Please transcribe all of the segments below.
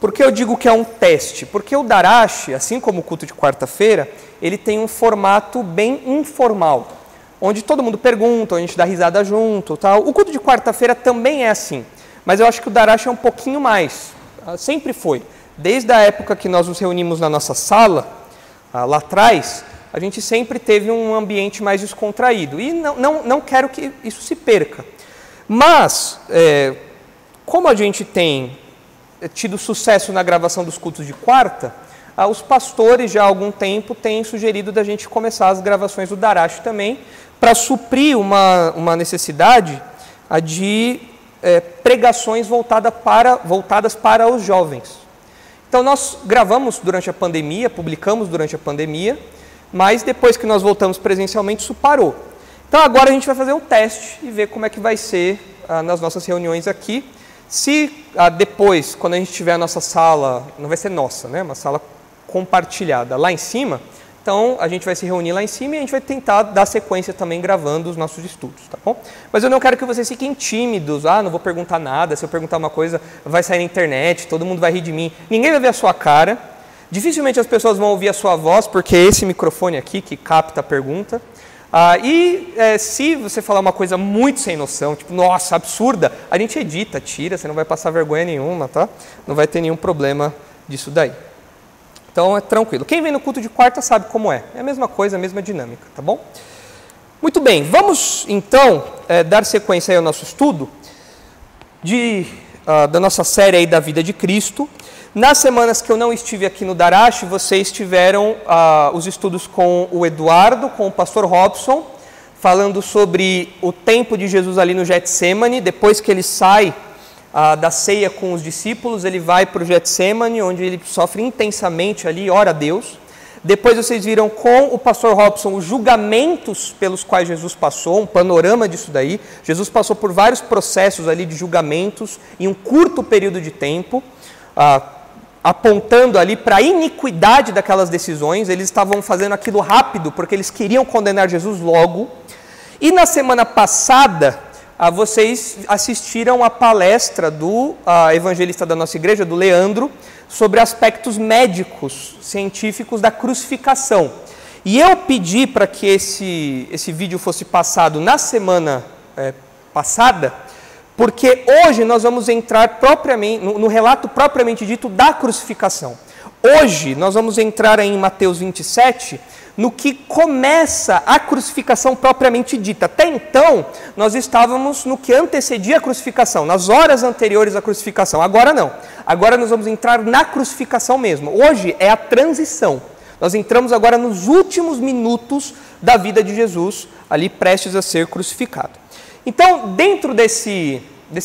Por que eu digo que é um teste? Porque o Darash, assim como o culto de quarta-feira, ele tem um formato bem informal, onde todo mundo pergunta, onde a gente dá risada junto, tal. O culto de quarta-feira também é assim, mas eu acho que o Darash é um pouquinho mais. Sempre foi. Desde a época que nós nos reunimos na nossa sala, lá atrás, a gente sempre teve um ambiente mais descontraído. E não quero que isso se perca. Mas, como a gente tem tido sucesso na gravação dos cultos de quarta, os pastores já há algum tempo têm sugerido da gente começar as gravações do Darash também, para suprir uma necessidade de pregações voltadas para os jovens. Então nós gravamos durante a pandemia, publicamos durante a pandemia, mas depois que nós voltamos presencialmente isso parou. Então agora a gente vai fazer um teste e ver como é que vai ser nas nossas reuniões aqui. Se depois, quando a gente tiver a nossa sala, não vai ser nossa, né? Uma sala compartilhada lá em cima, então a gente vai se reunir lá em cima e a gente vai tentar dar sequência também gravando os nossos estudos, tá bom? Mas eu não quero que vocês fiquem tímidos, não vou perguntar nada, se eu perguntar uma coisa vai sair na internet, todo mundo vai rir de mim, ninguém vai ver a sua cara, dificilmente as pessoas vão ouvir a sua voz, porque é esse microfone aqui que capta a pergunta. Se você falar uma coisa muito sem noção, tipo, nossa, absurda, a gente edita, tira, você não vai passar vergonha nenhuma, tá? Não vai ter nenhum problema disso daí. Então é tranquilo. Quem vem no culto de quarta sabe como é. É a mesma coisa, a mesma dinâmica, tá bom? Muito bem, vamos então dar sequência aí ao nosso estudo da nossa série aí da vida de Cristo. Nas semanas que eu não estive aqui no Darash, vocês tiveram os estudos com o Eduardo, com o pastor Robson, falando sobre o tempo de Jesus ali no Getsemane. Depois que ele sai da ceia com os discípulos, ele vai para o Getsemane, onde ele sofre intensamente ali, ora a Deus. Depois vocês viram com o pastor Robson os julgamentos pelos quais Jesus passou, um panorama disso daí. Jesus passou por vários processos ali de julgamentos em um curto período de tempo, apontando ali para a iniquidade daquelas decisões. Eles estavam fazendo aquilo rápido porque eles queriam condenar Jesus logo. E na semana passada, vocês assistiram a palestra do evangelista da nossa igreja, do Leandro, sobre aspectos médicos, científicos da crucificação. E eu pedi para que esse vídeo fosse passado na semana passada, porque hoje nós vamos entrar propriamente no relato propriamente dito da crucificação. Hoje nós vamos entrar em Mateus 27, no que começa a crucificação propriamente dita. Até então, nós estávamos no que antecedia a crucificação, nas horas anteriores à crucificação. Agora não. Agora nós vamos entrar na crucificação mesmo. Hoje é a transição. Nós entramos agora nos últimos minutos da vida de Jesus, ali prestes a ser crucificado. Então, dentro desse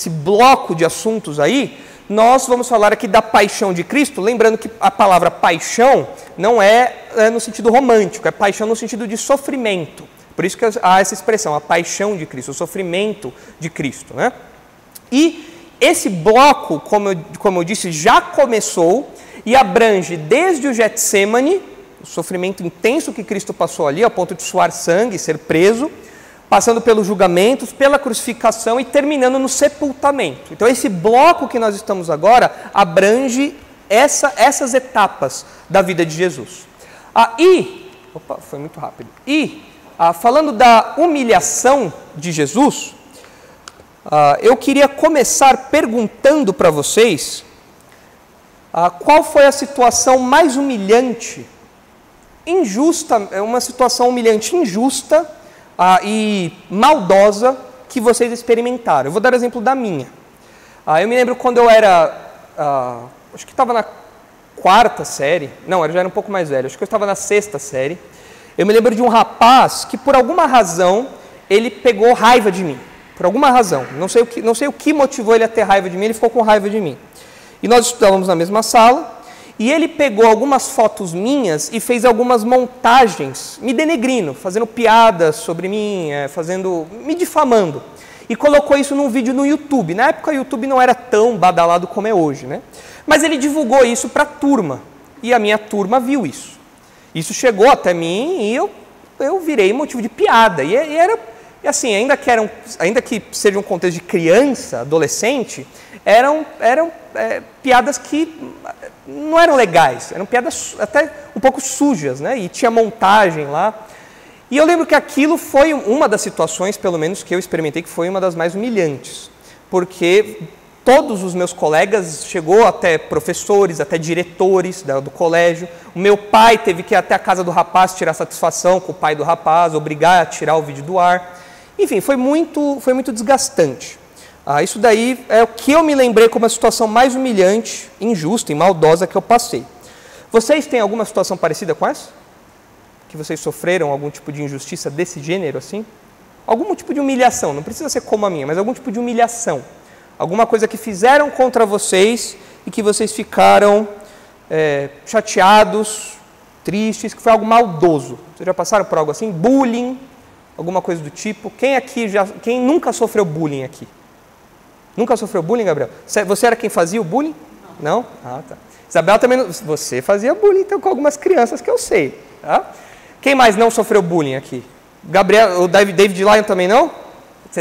bloco de assuntos aí, nós vamos falar aqui da paixão de Cristo, lembrando que a palavra paixão não é no sentido romântico, é paixão no sentido de sofrimento. Por isso que há essa expressão, a paixão de Cristo, o sofrimento de Cristo, né? E esse bloco, como eu disse, já começou e abrange desde o Getsemane, o sofrimento intenso que Cristo passou ali, ao ponto de suar sangue, ser preso, passando pelos julgamentos, pela crucificação e terminando no sepultamento. Então esse bloco que nós estamos agora abrange essas etapas da vida de Jesus. Foi muito rápido. Falando da humilhação de Jesus, eu queria começar perguntando para vocês qual foi a situação mais humilhante, injusta, uma situação humilhante, injusta, e maldosa que vocês experimentaram. Eu vou dar exemplo da minha. Eu me lembro quando eu era, acho que estava na quarta série, não, eu já era um pouco mais velho, acho que eu estava na sexta série. Eu me lembro de um rapaz que por alguma razão ele pegou raiva de mim, por alguma razão, não sei o que motivou ele a ter raiva de mim, ele ficou com raiva de mim. E nós estávamos na mesma sala, e ele pegou algumas fotos minhas e fez algumas montagens, me denegrindo, fazendo piadas sobre mim, me difamando. E colocou isso num vídeo no YouTube. Na época o YouTube não era tão badalado como é hoje, né? Mas ele divulgou isso para a turma, e a minha turma viu isso. Isso chegou até mim e eu virei motivo de piada. E era assim, ainda que seja um contexto de criança, adolescente, era piadas que não eram legais, eram piadas até um pouco sujas, né? E tinha montagem lá. E eu lembro que aquilo foi uma das situações, pelo menos, que eu experimentei, que foi uma das mais humilhantes, porque todos os meus colegas, chegou até professores, até diretores do colégio, o meu pai teve que ir até a casa do rapaz tirar satisfação com o pai do rapaz, obrigar a tirar o vídeo do ar. Enfim, foi muito desgastante. Isso daí é o que eu me lembrei como a situação mais humilhante, injusta e maldosa que eu passei. Vocês têm alguma situação parecida com essa? Que vocês sofreram algum tipo de injustiça desse gênero, assim? Algum tipo de humilhação, não precisa ser como a minha, mas algum tipo de humilhação. Alguma coisa que fizeram contra vocês e que vocês ficaram chateados, tristes, que foi algo maldoso. Vocês já passaram por algo assim? Bullying, alguma coisa do tipo? Quem nunca sofreu bullying aqui? Nunca sofreu bullying, Gabriel? Você era quem fazia o bullying? Não? Ah, tá. Isabel também não... Você fazia bullying, então, com algumas crianças que eu sei. Tá? Quem mais não sofreu bullying aqui? Gabriel, o David Lyon também não?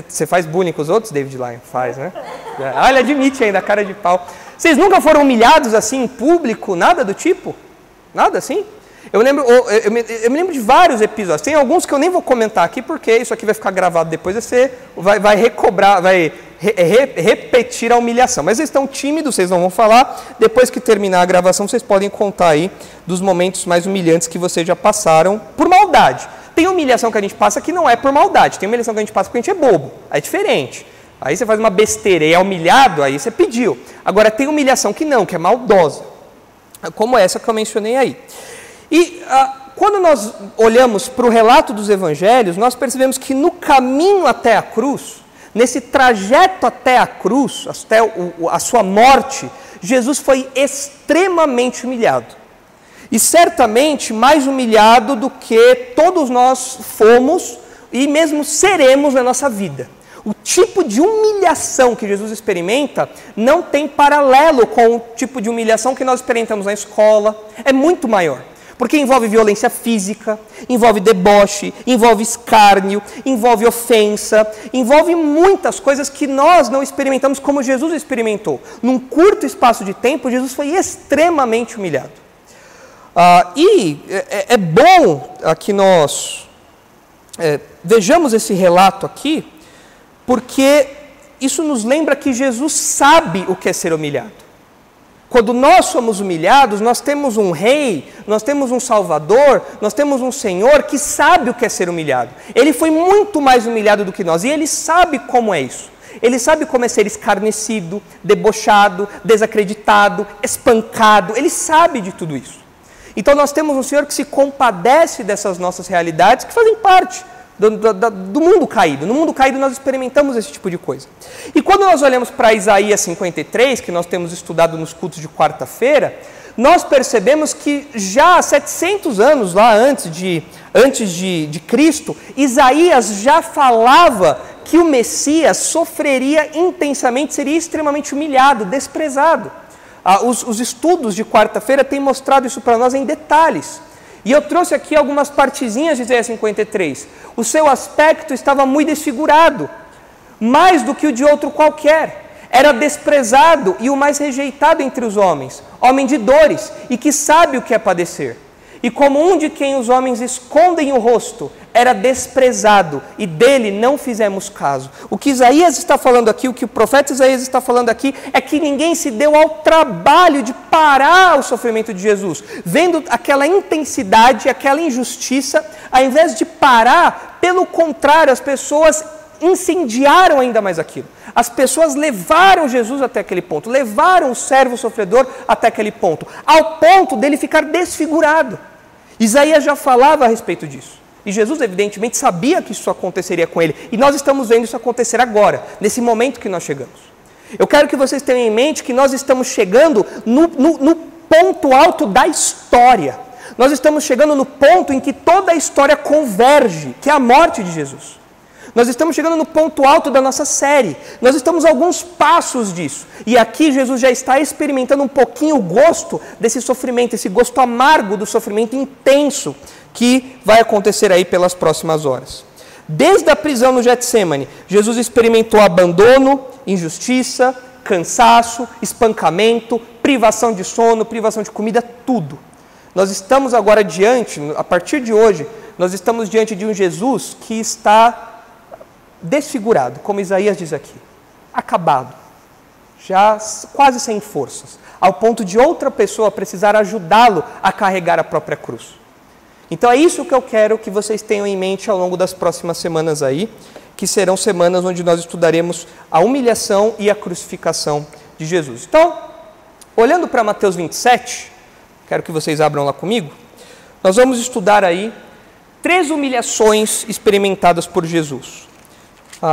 Você faz bullying com os outros? David Lyon faz, né? Ele admite ainda, cara de pau. Vocês nunca foram humilhados assim em público? Nada do tipo? Nada assim? Eu me lembro de vários episódios. Tem alguns que eu nem vou comentar aqui, porque isso aqui vai ficar gravado depois, você vai recobrar, vai repetir a humilhação. Mas vocês estão tímidos, vocês não vão falar. Depois que terminar a gravação, vocês podem contar aí dos momentos mais humilhantes que vocês já passaram por maldade. Tem humilhação que a gente passa que não é por maldade. Tem humilhação que a gente passa porque a gente é bobo. É diferente. Aí você faz uma besteira e é humilhado, aí você pediu. Agora tem humilhação que não, que é maldosa. Como essa que eu mencionei aí. E quando nós olhamos para o relato dos evangelhos, nós percebemos que no caminho até a cruz, nesse trajeto até a cruz, até a sua morte, Jesus foi extremamente humilhado. E certamente mais humilhado do que todos nós fomos e mesmo seremos na nossa vida. O tipo de humilhação que Jesus experimenta não tem paralelo com o tipo de humilhação que nós experimentamos na escola. É muito maior. Porque envolve violência física, envolve deboche, envolve escárnio, envolve ofensa, envolve muitas coisas que nós não experimentamos como Jesus experimentou. Num curto espaço de tempo, Jesus foi extremamente humilhado. É bom que nós vejamos esse relato aqui, porque isso nos lembra que Jesus sabe o que é ser humilhado. Quando nós somos humilhados, nós temos um rei, nós temos um salvador, nós temos um Senhor que sabe o que é ser humilhado. Ele foi muito mais humilhado do que nós e ele sabe como é isso. Ele sabe como é ser escarnecido, debochado, desacreditado, espancado. Ele sabe de tudo isso. Então nós temos um Senhor que se compadece dessas nossas realidades que fazem parte do mundo caído. No mundo caído nós experimentamos esse tipo de coisa. E quando nós olhamos para Isaías 53, que nós temos estudado nos cultos de quarta-feira, nós percebemos que já há 700 anos lá antes de Cristo, Isaías já falava que o Messias sofreria intensamente, seria extremamente humilhado, desprezado. Os estudos de quarta-feira têm mostrado isso para nós em detalhes. E eu trouxe aqui algumas partezinhas de Isaías 53. O seu aspecto estava muito desfigurado, mais do que o de outro qualquer. Era desprezado e o mais rejeitado entre os homens, homem de dores e que sabe o que é padecer. E como um de quem os homens escondem o rosto, era desprezado e dele não fizemos caso. O que Isaías está falando aqui, o que o profeta Isaías está falando aqui, é que ninguém se deu ao trabalho de parar o sofrimento de Jesus. Vendo aquela intensidade, aquela injustiça, ao invés de parar, pelo contrário, as pessoas incendiaram ainda mais aquilo. As pessoas levaram Jesus até aquele ponto, levaram o servo sofredor até aquele ponto, ao ponto dele ficar desfigurado. Isaías já falava a respeito disso. E Jesus, evidentemente, sabia que isso aconteceria com ele. E nós estamos vendo isso acontecer agora, nesse momento que nós chegamos. Eu quero que vocês tenham em mente que nós estamos chegando no ponto alto da história. Nós estamos chegando no ponto em que toda a história converge, que é a morte de Jesus. Nós estamos chegando no ponto alto da nossa série. Nós estamos a alguns passos disso. E aqui Jesus já está experimentando um pouquinho o gosto desse sofrimento, esse gosto amargo do sofrimento intenso que vai acontecer aí pelas próximas horas. Desde a prisão no Getsêmani, Jesus experimentou abandono, injustiça, cansaço, espancamento, privação de sono, privação de comida, tudo. Nós estamos agora diante, a partir de hoje, nós estamos diante de um Jesus que está desfigurado, como Isaías diz aqui, acabado, já quase sem forças, ao ponto de outra pessoa precisar ajudá-lo a carregar a própria cruz. Então é isso que eu quero que vocês tenham em mente ao longo das próximas semanas aí, que serão semanas onde nós estudaremos a humilhação e a crucificação de Jesus. Então, olhando para Mateus 27, quero que vocês abram lá comigo, nós vamos estudar aí 3 humilhações experimentadas por Jesus.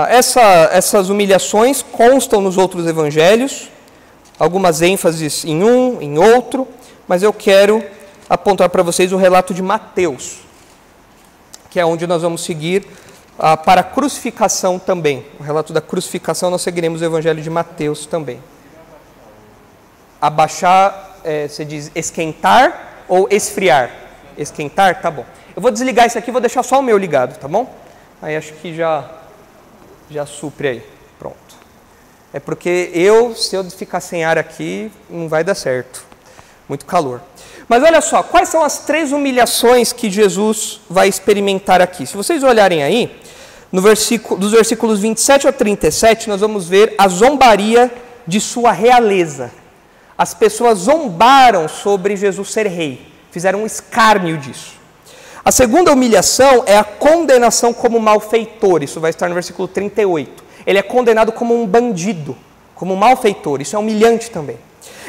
Essas humilhações constam nos outros evangelhos, algumas ênfases em um, em outro, mas eu quero apontar para vocês o relato de Mateus, que é onde nós vamos seguir para a crucificação também. O relato da crucificação nós seguiremos o evangelho de Mateus também. Abaixar, você diz esquentar ou esfriar? Esquentar? Tá bom. Eu vou desligar isso aqui, vou deixar só o meu ligado, tá bom? Aí acho que já supre aí. Pronto. É porque se eu ficar sem ar aqui, não vai dar certo. Muito calor. Mas olha só, quais são as 3 humilhações que Jesus vai experimentar aqui? Se vocês olharem aí, dos versículos 27 a 37, nós vamos ver a zombaria de sua realeza. As pessoas zombaram sobre Jesus ser rei, fizeram um escárnio disso. A segunda humilhação é a condenação como malfeitor, isso vai estar no versículo 38. Ele é condenado como um bandido, como um malfeitor, isso é humilhante também.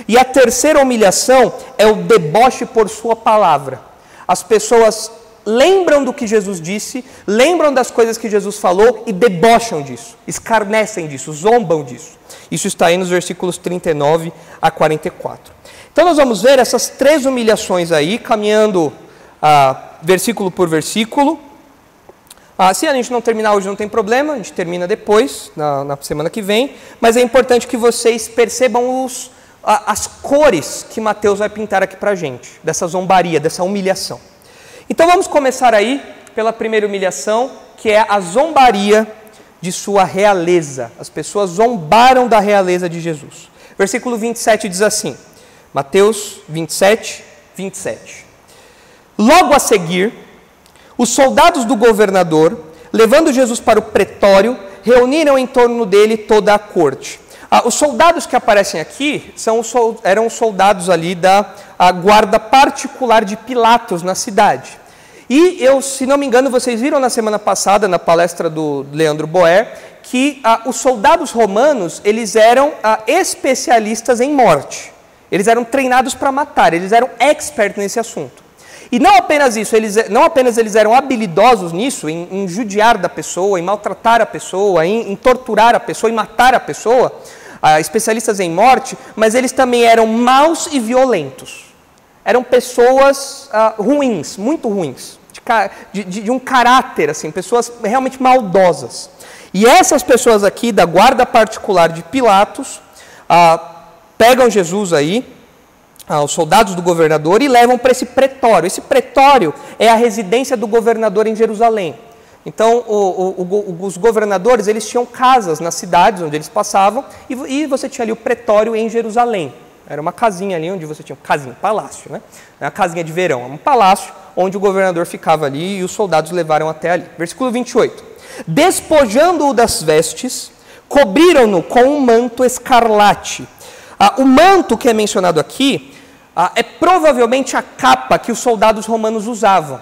E a terceira humilhação é o deboche por sua palavra. As pessoas lembram do que Jesus disse, lembram das coisas que Jesus falou e debocham disso, escarnecem disso, zombam disso. Isso está aí nos versículos 39 a 44. Então nós vamos ver essas 3 humilhações aí, caminhando versículo por versículo. Se a gente não terminar hoje não tem problema, a gente termina depois, na semana que vem, mas é importante que vocês percebam as cores que Mateus vai pintar aqui para a gente, dessa zombaria, dessa humilhação. Então vamos começar aí pela primeira humilhação, que é a zombaria de sua realeza. As pessoas zombaram da realeza de Jesus. Versículo 27 diz assim, Mateus 27, 27. Logo a seguir, os soldados do governador, levando Jesus para o pretório, reuniram em torno dele toda a corte. Os soldados que aparecem aqui eram soldados ali da guarda particular de Pilatos na cidade. E se não me engano, vocês viram na semana passada, na palestra do Leandro Boer, que os soldados romanos, eles eram especialistas em morte. Eles eram treinados para matar, eles eram experts nesse assunto. E não apenas isso, não apenas eles eram habilidosos nisso, em judiar da pessoa, em maltratar a pessoa, em torturar a pessoa, em matar a pessoa, especialistas em morte, mas eles também eram maus e violentos. Eram pessoas ruins, muito ruins, de um caráter, assim, pessoas realmente maldosas. E essas pessoas aqui, da guarda particular de Pilatos, pegam Jesus aí, os soldados do governador, e levam para esse pretório. Esse pretório é a residência do governador em Jerusalém. Então, os governadores, eles tinham casas nas cidades onde eles passavam, e você tinha ali o pretório em Jerusalém. Era uma casinha ali onde você tinha palácio, né? Uma casinha de verão, um palácio onde o governador ficava ali e os soldados levaram até ali. Versículo 28. Despojando-o das vestes, cobriram-no com um manto escarlate. O manto que é mencionado aqui é provavelmente a capa que os soldados romanos usavam.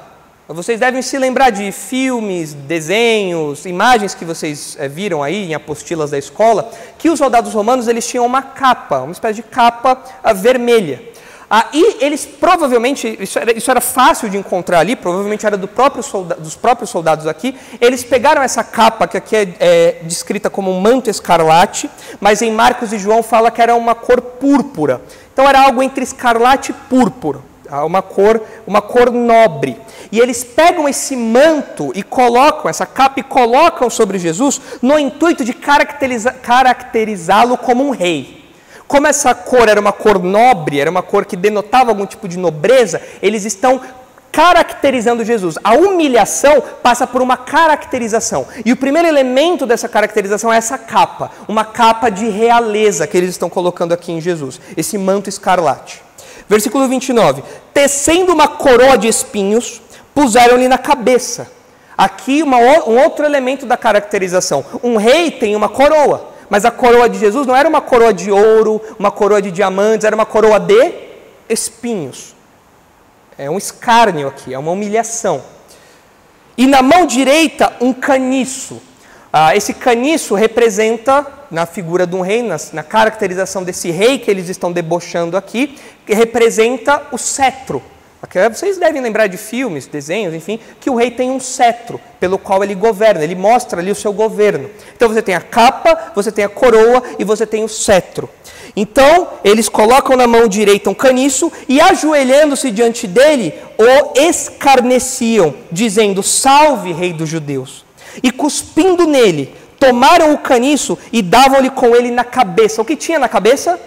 Vocês devem se lembrar de filmes, desenhos, imagens que vocês viram aí em apostilas da escola, que os soldados romanos eles tinham uma capa, uma espécie de capa vermelha. E eles provavelmente, isso era fácil de encontrar ali, provavelmente era dos próprios soldados aqui, eles pegaram essa capa, que aqui é descrita como um manto escarlate, mas em Marcos e João fala que era uma cor púrpura. Então era algo entre escarlate e púrpura, uma cor nobre. E eles pegam esse manto e colocam, essa capa, e colocam sobre Jesus no intuito de caracterizá-lo como um rei. Como essa cor era uma cor nobre, era uma cor que denotava algum tipo de nobreza, eles estão caracterizando Jesus. A humilhação passa por uma caracterização. E o primeiro elemento dessa caracterização é essa capa. Uma capa de realeza que eles estão colocando aqui em Jesus. Esse manto escarlate. Versículo 29. Tecendo uma coroa de espinhos, puseram-lhe na cabeça. Aqui um outro elemento da caracterização. Um rei tem uma coroa. Mas a coroa de Jesus não era uma coroa de ouro, uma coroa de diamantes, era uma coroa de espinhos. É um escárnio aqui, é uma humilhação. E na mão direita, um caniço. Esse caniço representa, na figura de um rei, na caracterização desse rei que eles estão debochando aqui, que representa o cetro. Vocês devem lembrar de filmes, desenhos, enfim, que o rei tem um cetro pelo qual ele governa, ele mostra ali o seu governo. Então você tem a capa, você tem a coroa e você tem o cetro. Então, eles colocam na mão direita um caniço e, ajoelhando-se diante dele, o escarneciam, dizendo: salve, rei dos judeus. E cuspindo nele, tomaram o caniço e davam-lhe com ele na cabeça. O que tinha na cabeça?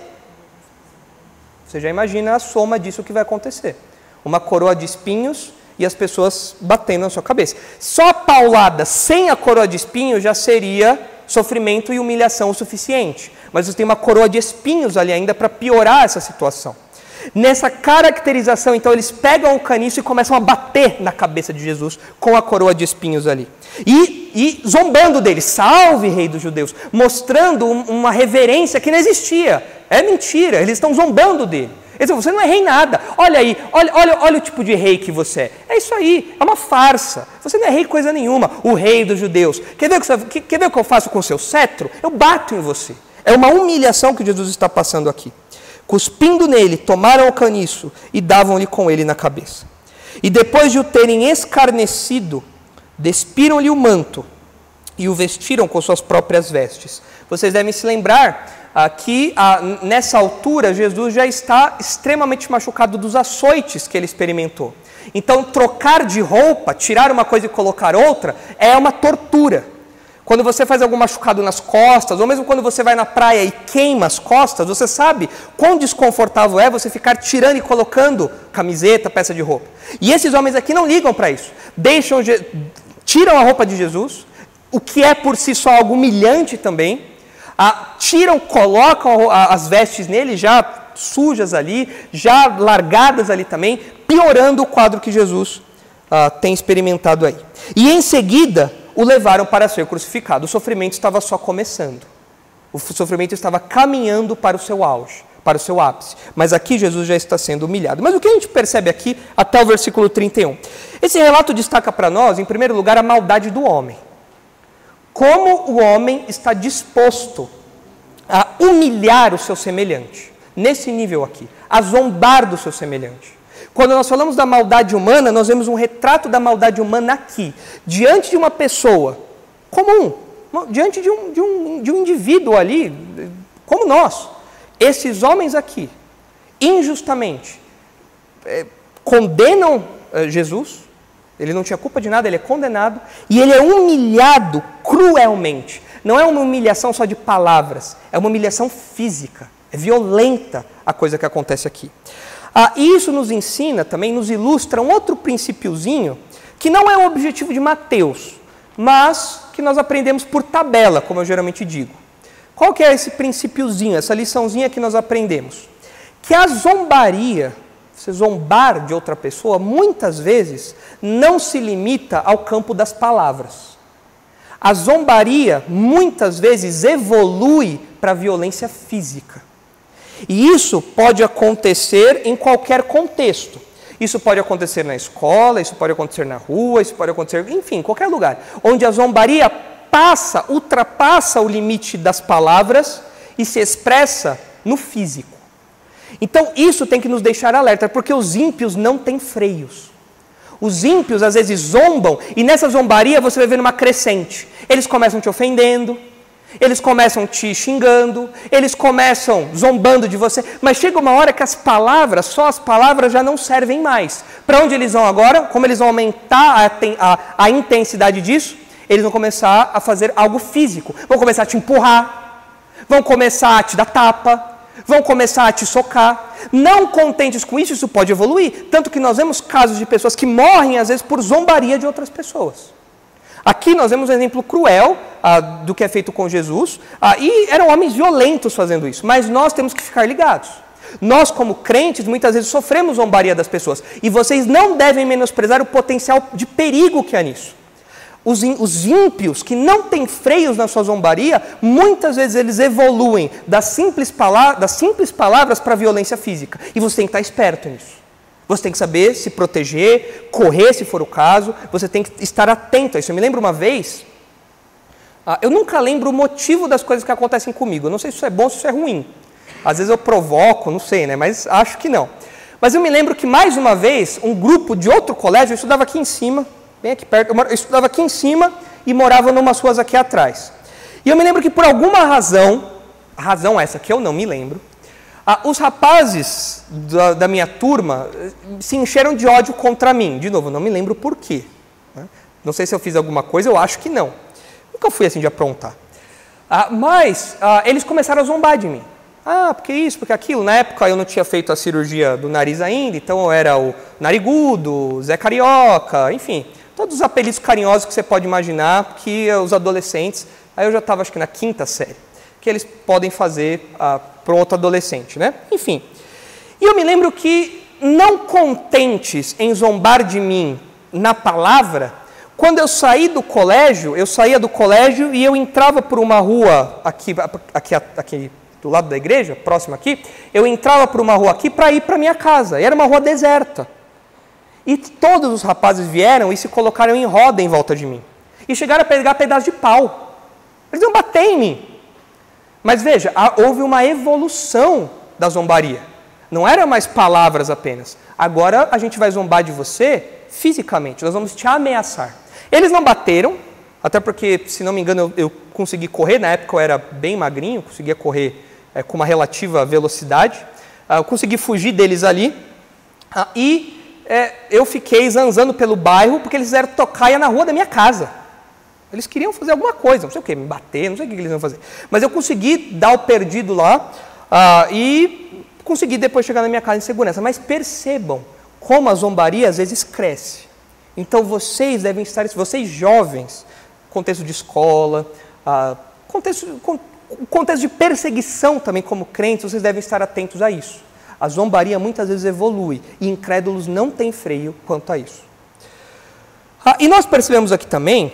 Você já imagina a soma disso que vai acontecer. Uma coroa de espinhos e as pessoas batendo na sua cabeça. Só a paulada sem a coroa de espinhos já seria sofrimento e humilhação o suficiente. Mas você tem uma coroa de espinhos ali ainda para piorar essa situação. Nessa caracterização, então, eles pegam o caniço e começam a bater na cabeça de Jesus com a coroa de espinhos ali. E zombando dele, salve, rei dos judeus, mostrando uma reverência que não existia. É mentira, eles estão zombando dele. Eles dizem: você não é rei nada, olha aí, olha o tipo de rei que você é. É isso aí, é uma farsa. Você não é rei coisa nenhuma, o rei dos judeus. Quer ver o que eu faço com o seu cetro? Eu bato em você. É uma humilhação que Jesus está passando aqui. Cuspindo nele, tomaram o caniço e davam-lhe com ele na cabeça. E depois de o terem escarnecido, despiram-lhe o manto e o vestiram com suas próprias vestes. Vocês devem se lembrar que nessa altura Jesus já está extremamente machucado dos açoites que ele experimentou. Então trocar de roupa, tirar uma coisa e colocar outra, é uma tortura. Quando você faz algum machucado nas costas, ou mesmo quando você vai na praia e queima as costas, você sabe quão desconfortável é você ficar tirando e colocando camiseta, peça de roupa. E esses homens aqui não ligam para isso. Tiram a roupa de Jesus, o que é por si só algo humilhante também. Colocam as vestes nele já sujas ali, já largadas ali também, piorando o quadro que Jesus tem experimentado aí. E em seguida o levaram para ser crucificado. O sofrimento estava só começando. O sofrimento estava caminhando para o seu auge, para o seu ápice. Mas aqui Jesus já está sendo humilhado. Mas o que a gente percebe aqui até o versículo 31? Esse relato destaca para nós, em primeiro lugar, a maldade do homem. Como o homem está disposto a humilhar o seu semelhante. Nesse nível aqui. A zombar do seu semelhante. Quando nós falamos da maldade humana, nós vemos um retrato da maldade humana aqui, diante de uma pessoa comum, diante de um indivíduo ali, como nós. Esses homens aqui, injustamente, condenam Jesus, ele não tinha culpa de nada, ele é condenado, e ele é humilhado cruelmente. Não é uma humilhação só de palavras, é uma humilhação física, é violenta a coisa que acontece aqui. E isso nos ensina também, nos ilustra um outro princípiozinho, que não é o objetivo de Mateus, mas que nós aprendemos por tabela, como eu geralmente digo. Qual que é esse princípiozinho, essa liçãozinha que nós aprendemos? Que a zombaria, você zombar de outra pessoa, muitas vezes não se limita ao campo das palavras. A zombaria, muitas vezes, evolui para a violência física. E isso pode acontecer em qualquer contexto. Isso pode acontecer na escola, isso pode acontecer na rua, isso pode acontecer, enfim, em qualquer lugar. Onde a zombaria ultrapassa o limite das palavras e se expressa no físico. Então isso tem que nos deixar alerta, porque os ímpios não têm freios. Os ímpios às vezes zombam e nessa zombaria você vai ver uma crescente. Eles começam te ofendendo, eles começam te xingando, eles começam zombando de você, mas chega uma hora que as palavras, só as palavras já não servem mais. Para onde eles vão agora? Como eles vão aumentar a intensidade disso? Eles vão começar a fazer algo físico. Vão começar a te empurrar, vão começar a te dar tapa, vão começar a te socar. Não contentes com isso, isso pode evoluir. Tanto que nós vemos casos de pessoas que morrem, às vezes, por zombaria de outras pessoas. Aqui nós vemos um exemplo cruel do que é feito com Jesus, e eram homens violentos fazendo isso, mas nós temos que ficar ligados. Nós, como crentes, muitas vezes sofremos zombaria das pessoas, e vocês não devem menosprezar o potencial de perigo que há nisso. Os ímpios, que não têm freios na sua zombaria, muitas vezes eles evoluem das simples palavras para a violência física, e você tem que estar esperto nisso. Você tem que saber se proteger, correr se for o caso, você tem que estar atento a isso. Eu me lembro uma vez, eu nunca lembro o motivo das coisas que acontecem comigo, eu não sei se isso é bom ou se isso é ruim. Às vezes eu provoco, não sei, né? Mas acho que não. Mas eu me lembro que mais uma vez, um grupo de outro colégio, eu estudava aqui em cima, bem aqui perto, eu estudava aqui em cima e morava em umas ruas aqui atrás. E eu me lembro que por alguma razão, a razão essa que eu não me lembro, os rapazes da minha turma se encheram de ódio contra mim. De novo, não me lembro por quê. Não sei se eu fiz alguma coisa, eu acho que não. Nunca fui assim de aprontar. Mas eles começaram a zombar de mim. Porque isso, porque aquilo. Na época eu não tinha feito a cirurgia do nariz ainda, então eu era o narigudo, Zé Carioca, enfim. Todos os apelidos carinhosos que você pode imaginar, que os adolescentes, aí eu já estava acho que na 5ª série, que eles podem fazer para um outro adolescente, né? Enfim. E eu me lembro que, não contentes em zombar de mim na palavra, quando eu saía do colégio e eu entrava por uma rua aqui do lado da igreja, próximo aqui, eu entrava por uma rua aqui para ir para minha casa, e era uma rua deserta. E todos os rapazes vieram e se colocaram em roda em volta de mim. E chegaram a pegar pedaço de pau. Eles iam bater em mim. Mas veja, houve uma evolução da zombaria. Não eram mais palavras apenas. Agora a gente vai zombar de você fisicamente, nós vamos te ameaçar. Eles não bateram, até porque, se não me engano, eu consegui correr. Na época eu era bem magrinho, conseguia correr com uma relativa velocidade. Eu consegui fugir deles ali. Eu fiquei zanzando pelo bairro, porque eles fizeram tocaia na rua da minha casa. Eles queriam fazer alguma coisa, não sei o que, me bater, não sei o que eles iam fazer. Mas eu consegui dar o perdido lá e consegui depois chegar na minha casa em segurança. Mas percebam como a zombaria às vezes cresce. Então vocês devem estar, vocês jovens, contexto de escola, contexto de perseguição também como crentes, vocês devem estar atentos a isso. A zombaria muitas vezes evolui e incrédulos não têm freio quanto a isso. E nós percebemos aqui também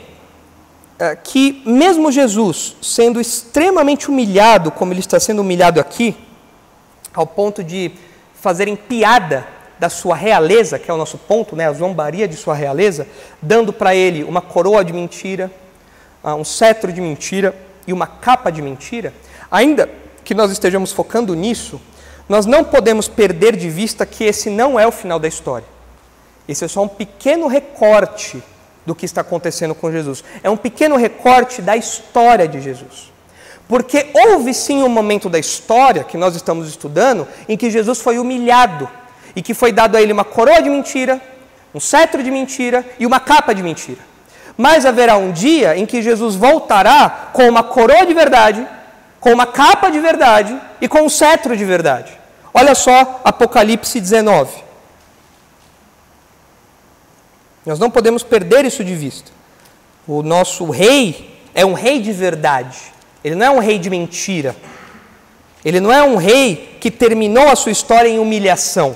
que mesmo Jesus sendo extremamente humilhado, como ele está sendo humilhado aqui, ao ponto de fazerem piada da sua realeza, que é o nosso ponto, né, a zombaria de sua realeza, dando para ele uma coroa de mentira, um cetro de mentira e uma capa de mentira, ainda que nós estejamos focando nisso, nós não podemos perder de vista que esse não é o final da história. Esse é só um pequeno recorte do que está acontecendo com Jesus. É um pequeno recorte da história de Jesus. Porque houve sim um momento da história, que nós estamos estudando, em que Jesus foi humilhado, e que foi dado a ele uma coroa de mentira, um cetro de mentira e uma capa de mentira. Mas haverá um dia em que Jesus voltará com uma coroa de verdade, com uma capa de verdade e com um cetro de verdade. Olha só Apocalipse 19. Nós não podemos perder isso de vista. O nosso rei é um rei de verdade. Ele não é um rei de mentira. Ele não é um rei que terminou a sua história em humilhação.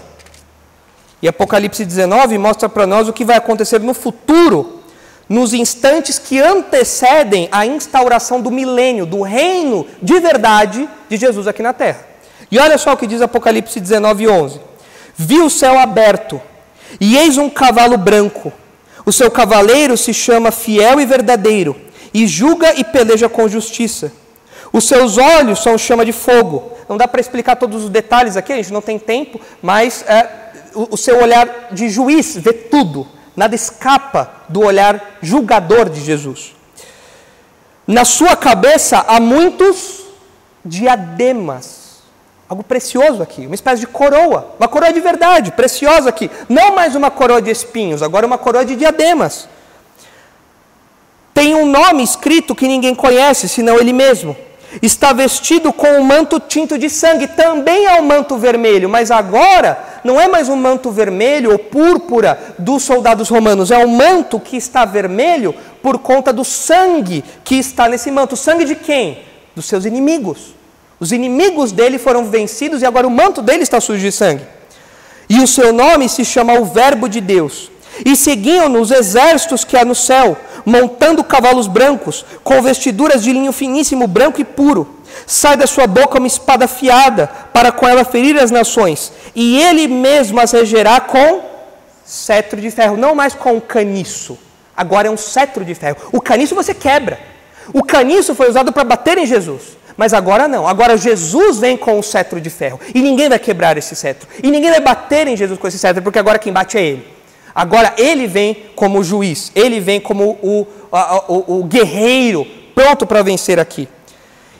E Apocalipse 19 mostra para nós o que vai acontecer no futuro, nos instantes que antecedem a instauração do milênio, do reino de verdade de Jesus aqui na terra. E olha só o que diz Apocalipse 19:11. Vi o céu aberto, e eis um cavalo branco. O seu cavaleiro se chama Fiel e Verdadeiro, e julga e peleja com justiça. Os seus olhos são chama de fogo. Não dá para explicar todos os detalhes aqui, a gente não tem tempo, mas o seu olhar de juiz vê tudo. Nada escapa do olhar julgador de Jesus. Na sua cabeça há muitos diademas. Algo precioso aqui, uma espécie de coroa. Uma coroa de verdade, preciosa aqui. Não mais uma coroa de espinhos, agora uma coroa de diademas. Tem um nome escrito que ninguém conhece, senão ele mesmo. Está vestido com um manto tinto de sangue, também é um manto vermelho, mas agora não é mais um manto vermelho ou púrpura dos soldados romanos, é um manto que está vermelho por conta do sangue que está nesse manto. O sangue de quem? Dos seus inimigos. Os inimigos dele foram vencidos e agora o manto dele está sujo de sangue. E o seu nome se chama o Verbo de Deus. E seguiam-no os exércitos que há no céu, montando cavalos brancos, com vestiduras de linho finíssimo, branco e puro. Sai da sua boca uma espada afiada, para com ela ferir as nações. E ele mesmo as regerá com cetro de ferro, não mais com caniço. Agora é um cetro de ferro. O caniço você quebra. O caniço foi usado para bater em Jesus. Mas agora não. Agora Jesus vem com o cetro de ferro. E ninguém vai quebrar esse cetro. E ninguém vai bater em Jesus com esse cetro, porque agora quem bate é ele. Agora ele vem como juiz, ele vem como o guerreiro, pronto para vencer aqui.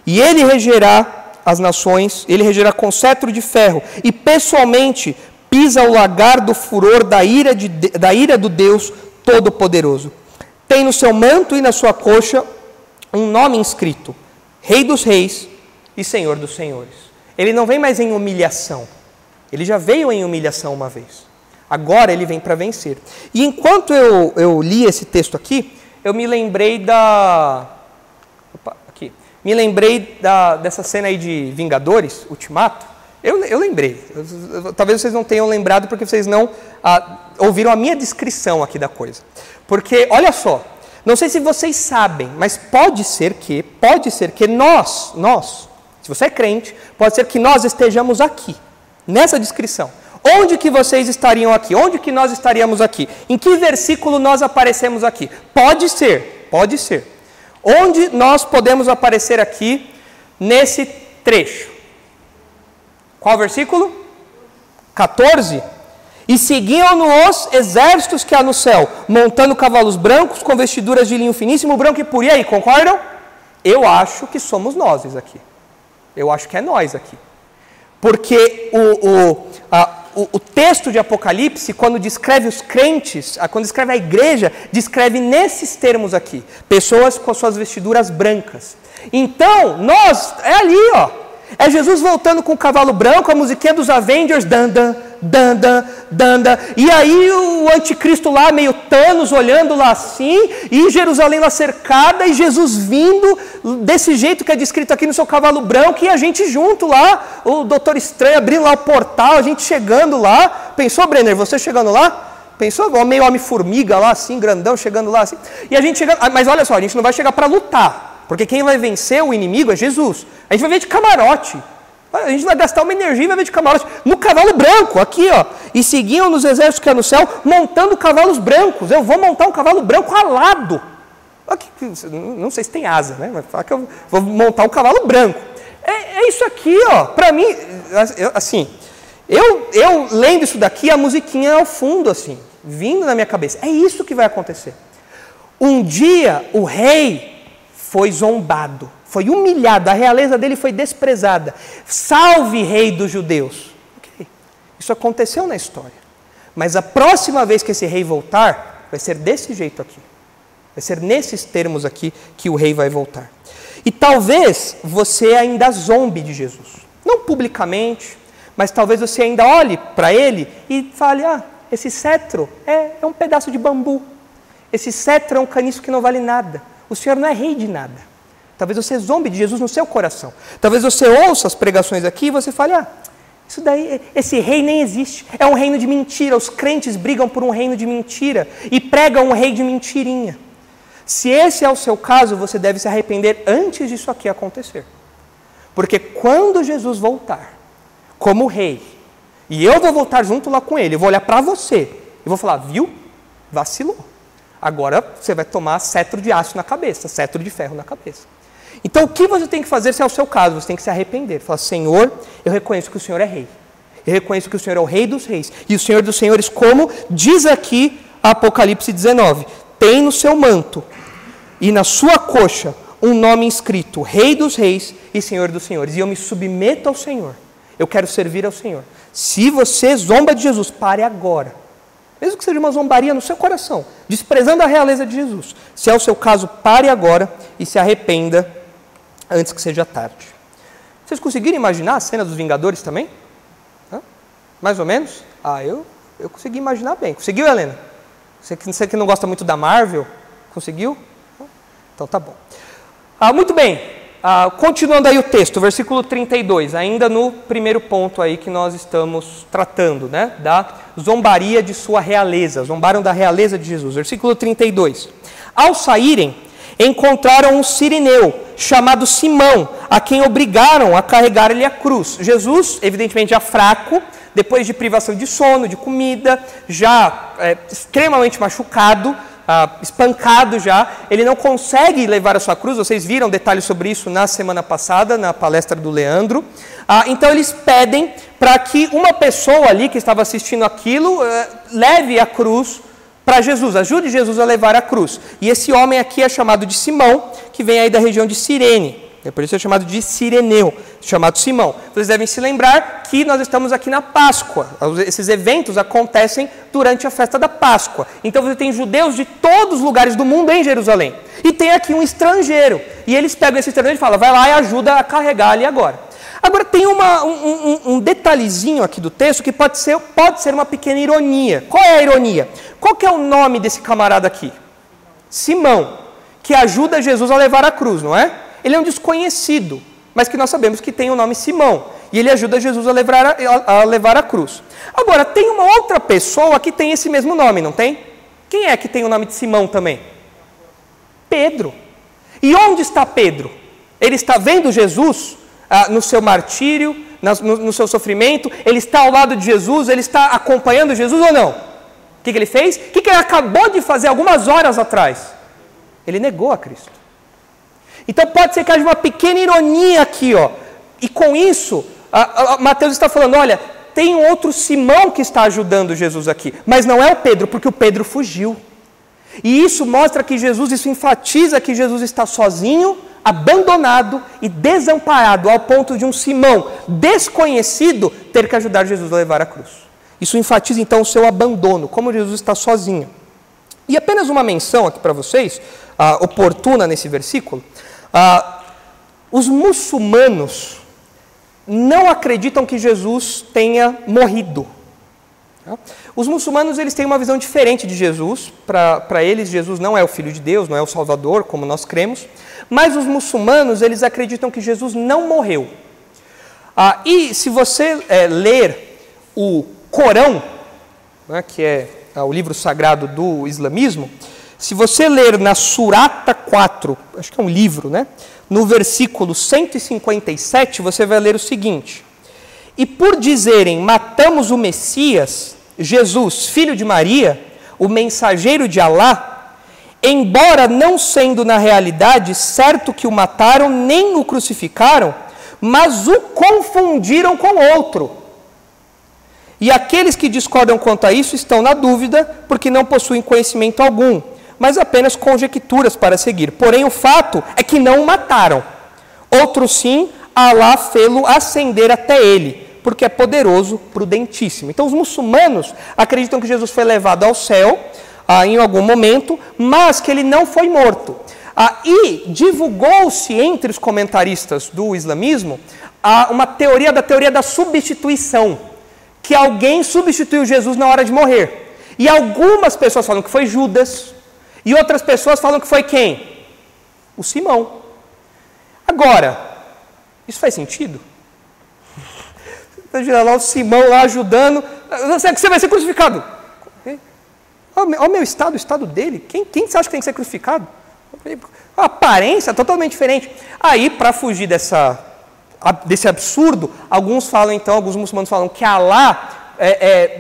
E ele regerá as nações, ele regerá com cetro de ferro, e pessoalmente pisa o lagar do furor da ira do Deus Todo-Poderoso. Tem no seu manto e na sua coxa um nome inscrito: Rei dos Reis e Senhor dos Senhores. Ele não vem mais em humilhação, ele já veio em humilhação uma vez. Agora ele vem para vencer. E enquanto eu li esse texto aqui, eu me lembrei dessa cena aí de Vingadores, Ultimato. Eu lembrei. Talvez vocês não tenham lembrado porque vocês não ouviram a minha descrição aqui da coisa. Porque, olha só, não sei se vocês sabem, mas pode ser que nós, se você é crente, pode ser que nós estejamos aqui, nessa descrição. Onde que vocês estariam aqui? Onde que nós estaríamos aqui? Em que versículo nós aparecemos aqui? Pode ser. Onde nós podemos aparecer aqui nesse trecho? Qual versículo? 14. E seguiam-no os exércitos que há no céu, montando cavalos brancos com vestiduras de linho finíssimo, branco e puro. E aí, concordam? Eu acho que somos nós aqui. Eu acho que é nós aqui. Porque o texto de Apocalipse, quando descreve os crentes, quando descreve a igreja, descreve nesses termos aqui: pessoas com suas vestiduras brancas. Então, nós, é ali, ó. É Jesus voltando com o cavalo branco, a musiquinha dos Avengers, danda, danda, danda. E aí o anticristo lá, meio Thanos, olhando lá assim, e Jerusalém lá cercada, e Jesus vindo desse jeito que é descrito aqui no seu cavalo branco, e a gente junto lá, o Doutor Estranho abrindo lá o portal, a gente chegando lá. Pensou, Brenner, você chegando lá? Pensou? Meio Homem-Formiga lá assim, grandão, chegando lá assim. E a gente chegando, mas olha só, a gente não vai chegar para lutar. Porque quem vai vencer o inimigo é Jesus. A gente vai ver de camarote. A gente vai gastar uma energia e vai ver de camarote. No cavalo branco, aqui ó. E seguiam nos exércitos que há no céu, montando cavalos brancos. Eu vou montar um cavalo branco alado. Aqui, não sei se tem asa, né? Mas fala que eu vou montar um cavalo branco. É isso aqui, ó. Para mim, assim, eu lendo isso daqui, a musiquinha ao fundo, assim, vindo na minha cabeça. É isso que vai acontecer. Um dia, o rei foi zombado, foi humilhado, a realeza dele foi desprezada. Salve, rei dos judeus. Okay. Isso aconteceu na história. Mas a próxima vez que esse rei voltar, vai ser desse jeito aqui. Vai ser nesses termos aqui que o rei vai voltar. E talvez você ainda zombe de Jesus. Não publicamente, mas talvez você ainda olhe para ele e fale: esse cetro é um pedaço de bambu. Esse cetro é um caniço que não vale nada. O Senhor não é rei de nada. Talvez você zombe de Jesus no seu coração. Talvez você ouça as pregações aqui e você fale: isso daí, esse rei nem existe. É um reino de mentira. Os crentes brigam por um reino de mentira e pregam um rei de mentirinha. Se esse é o seu caso, você deve se arrepender antes disso aqui acontecer. Porque quando Jesus voltar como rei, e eu vou voltar junto lá com ele, eu vou olhar para você e vou falar: viu? Vacilou. Agora você vai tomar cetro de aço na cabeça, cetro de ferro na cabeça. Então o que você tem que fazer se é o seu caso? Você tem que se arrepender. Falar: Senhor, eu reconheço que o Senhor é rei. Eu reconheço que o Senhor é o rei dos reis. E o Senhor dos senhores, como diz aqui Apocalipse 19, tem no seu manto e na sua coxa um nome inscrito: Rei dos reis e Senhor dos senhores. E eu me submeto ao Senhor. Eu quero servir ao Senhor. Se você zomba de Jesus, pare agora. Mesmo que seja uma zombaria no seu coração, desprezando a realeza de Jesus. Se é o seu caso, pare agora e se arrependa antes que seja tarde. Vocês conseguiram imaginar a cena dos Vingadores também? Mais ou menos? Eu consegui imaginar bem. Conseguiu, Helena? Você que não gosta muito da Marvel, conseguiu? Então tá bom. Muito bem, continuando aí o texto, versículo 32, ainda no primeiro ponto aí que nós estamos tratando, né? Da zombaria de sua realeza, zombaram da realeza de Jesus. Versículo 32. Ao saírem, encontraram um sirineu, chamado Simão, a quem obrigaram a carregar-lhe a cruz. Jesus, evidentemente já fraco, depois de privação de sono, de comida, já extremamente machucado, espancado já, ele não consegue levar a sua cruz. Vocês viram detalhes sobre isso na semana passada, na palestra do Leandro. Então eles pedem para que uma pessoa ali que estava assistindo aquilo leve a cruz para Jesus, ajude Jesus a levar a cruz. E esse homem aqui é chamado de Simão, que vem aí da região de Cirene. Por isso é chamado de Cireneu, chamado Simão. Vocês devem se lembrar que nós estamos aqui na Páscoa. Esses eventos acontecem durante a festa da Páscoa. Então você tem judeus de todos os lugares do mundo em Jerusalém. E tem aqui um estrangeiro. E eles pegam esse estrangeiro e falam, vai lá e ajuda a carregar ali agora. Agora tem um detalhezinho aqui do texto que pode ser uma pequena ironia. Qual é a ironia? Qual que é o nome desse camarada aqui? Simão, que ajuda Jesus a levar a cruz, não é? Ele é um desconhecido, mas que nós sabemos que tem o nome Simão. E ele ajuda Jesus a levar a cruz. Agora, tem uma outra pessoa que tem esse mesmo nome, não tem? Quem é que tem o nome de Simão também? Pedro. E onde está Pedro? Ele está vendo Jesus no seu martírio, no seu sofrimento, ele está ao lado de Jesus, ele está acompanhando Jesus ou não? O que ele fez? O que ele acabou de fazer algumas horas atrás? Ele negou a Cristo. Então pode ser que haja uma pequena ironia aqui, ó. E com isso, Mateus está falando, olha, tem um outro Simão que está ajudando Jesus aqui, mas não é o Pedro, porque o Pedro fugiu. E isso mostra que Jesus, isso enfatiza que Jesus está sozinho, abandonado e desamparado, ao ponto de um Simão desconhecido ter que ajudar Jesus a levar a cruz. Isso enfatiza então o seu abandono, como Jesus está sozinho. E apenas uma menção aqui para vocês, oportuna nesse versículo. Os muçulmanos não acreditam que Jesus tenha morrido. Os muçulmanos eles têm uma visão diferente de Jesus. Para eles, Jesus não é o Filho de Deus, não é o Salvador, como nós cremos. Mas os muçulmanos eles acreditam que Jesus não morreu. E se você ler o Corão, né, que é o livro sagrado do islamismo, se você ler na Surata 4, acho que é um livro, né? No versículo 157, você vai ler o seguinte: e por dizerem, matamos o Messias, Jesus, filho de Maria, o mensageiro de Alá, embora não sendo na realidade certo que o mataram, nem o crucificaram, mas o confundiram com outro. E aqueles que discordam quanto a isso estão na dúvida, porque não possuem conhecimento algum, mas apenas conjecturas para seguir. Porém, o fato é que não o mataram. Outro sim, Alá fê-lo ascender até ele, porque é poderoso, prudentíssimo. Então, os muçulmanos acreditam que Jesus foi levado ao céu em algum momento, mas que ele não foi morto. E divulgou-se entre os comentaristas do islamismo uma teoria da substituição, que alguém substituiu Jesus na hora de morrer. E algumas pessoas falam que foi Judas, e outras pessoas falam que foi quem? O Simão. Agora, isso faz sentido? Imagina lá o Simão lá ajudando, você vai ser crucificado. Olha o meu estado, o estado dele. Quem você acha que tem que ser crucificado? A aparência é totalmente diferente. Aí, para fugir desse absurdo, alguns muçulmanos falam que Alá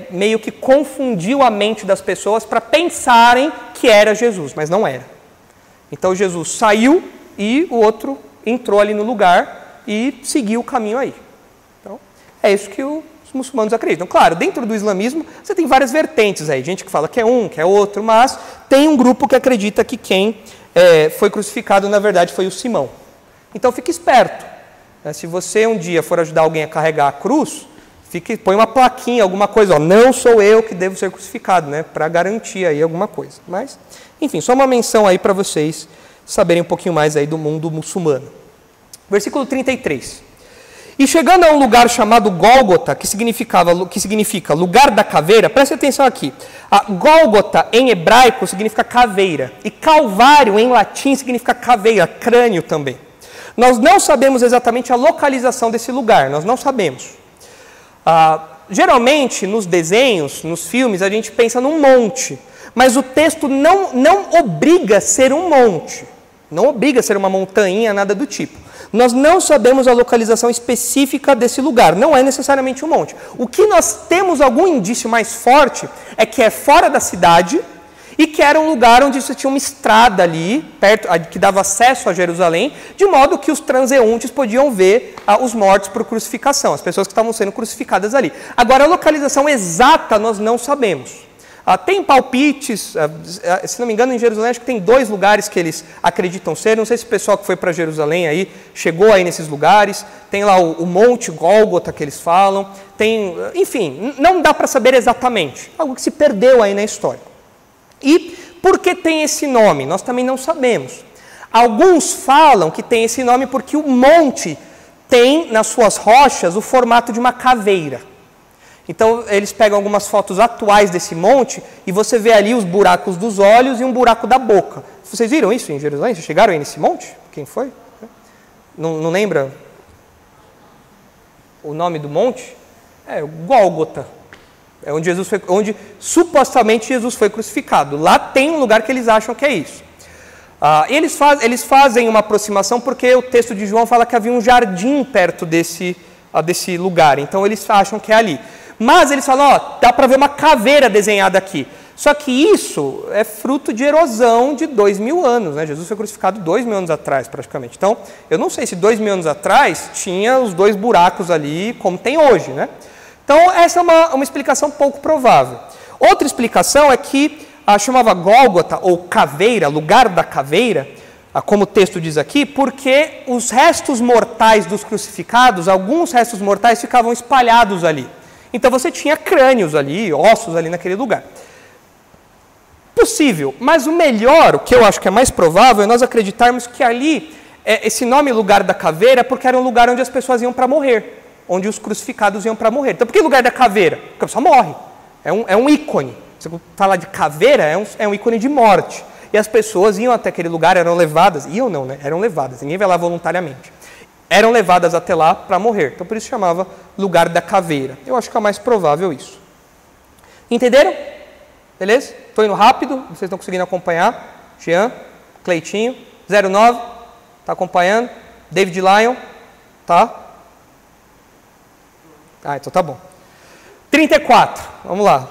meio que confundiu a mente das pessoas para pensarem que era Jesus, mas não era. Então Jesus saiu e o outro entrou ali no lugar e seguiu o caminho aí. Então, é isso que os muçulmanos acreditam. Claro, dentro do islamismo você tem várias vertentes aí, gente que fala que é um, que é outro, mas tem um grupo que acredita que quem foi crucificado na verdade foi o Simão. Então fique esperto. Se você um dia for ajudar alguém a carregar a cruz, põe uma plaquinha, alguma coisa, não sou eu que devo ser crucificado, né, para garantir aí alguma coisa. Mas, enfim, só uma menção aí para vocês saberem um pouquinho mais aí do mundo muçulmano. Versículo 33. E chegando a um lugar chamado Gólgota, que significa lugar da caveira, preste atenção aqui. A Gólgota em hebraico significa caveira, e Calvário em latim significa caveira, crânio também. Nós não sabemos exatamente a localização desse lugar, nós não sabemos. Geralmente, nos desenhos, nos filmes, a gente pensa num monte, mas o texto não obriga a ser um monte, não obriga a ser uma montanha, nada do tipo. Nós não sabemos a localização específica desse lugar, não é necessariamente um monte. O que nós temos algum indício mais forte é que é fora da cidade e que era um lugar onde você tinha uma estrada ali, perto, que dava acesso a Jerusalém, de modo que os transeuntes podiam ver os mortos por crucificação, as pessoas que estavam sendo crucificadas ali. Agora, a localização exata nós não sabemos. Tem palpites, se não me engano, em Jerusalém, acho que tem 2 lugares que eles acreditam ser. Não sei se o pessoal que foi para Jerusalém aí chegou aí nesses lugares. Tem lá o Monte Gólgota que eles falam. Enfim, não dá para saber exatamente. Algo que se perdeu aí na história. E por que tem esse nome? Nós também não sabemos. Alguns falam que tem esse nome porque o monte tem nas suas rochas o formato de uma caveira. Então, eles pegam algumas fotos atuais desse monte e você vê ali os buracos dos olhos e um buraco da boca. Vocês viram isso em Jerusalém? Vocês chegaram aí nesse monte? Quem foi? Não lembra o nome do monte? É o Gólgota. É onde supostamente Jesus foi crucificado. Lá tem um lugar que eles acham que é isso. E eles fazem uma aproximação porque o texto de João fala que havia um jardim perto desse lugar. Então, eles acham que é ali. Mas eles falam, dá para ver uma caveira desenhada aqui. Só que isso é fruto de erosão de 2000 anos. Né? Jesus foi crucificado 2000 anos atrás, praticamente. Então, eu não sei se 2000 anos atrás tinha os 2 buracos ali, como tem hoje. Né? Então, essa é uma explicação pouco provável. Outra explicação é que chamava Gólgota, ou caveira, lugar da caveira, como o texto diz aqui, porque os restos mortais dos crucificados, alguns restos mortais ficavam espalhados ali. Então você tinha crânios ali, ossos ali naquele lugar. Possível, mas o melhor, o que eu acho que é mais provável, é nós acreditarmos que ali, esse nome lugar da caveira, é porque era um lugar onde as pessoas iam para morrer, onde os crucificados iam para morrer. Então por que lugar da caveira? Porque a pessoa morre, é um ícone. Você falar de caveira, é um ícone de morte. E as pessoas iam até aquele lugar, eram levadas, iam não, né? Eram levadas, ninguém vai lá voluntariamente. Eram levadas até lá para morrer. Então, por isso chamava lugar da caveira. Eu acho que é mais provável isso. Entenderam? Beleza? Estou indo rápido, vocês estão conseguindo acompanhar. Jean, Cleitinho, 09, está acompanhando. David Lyon, tá? Então tá bom. 34, vamos lá.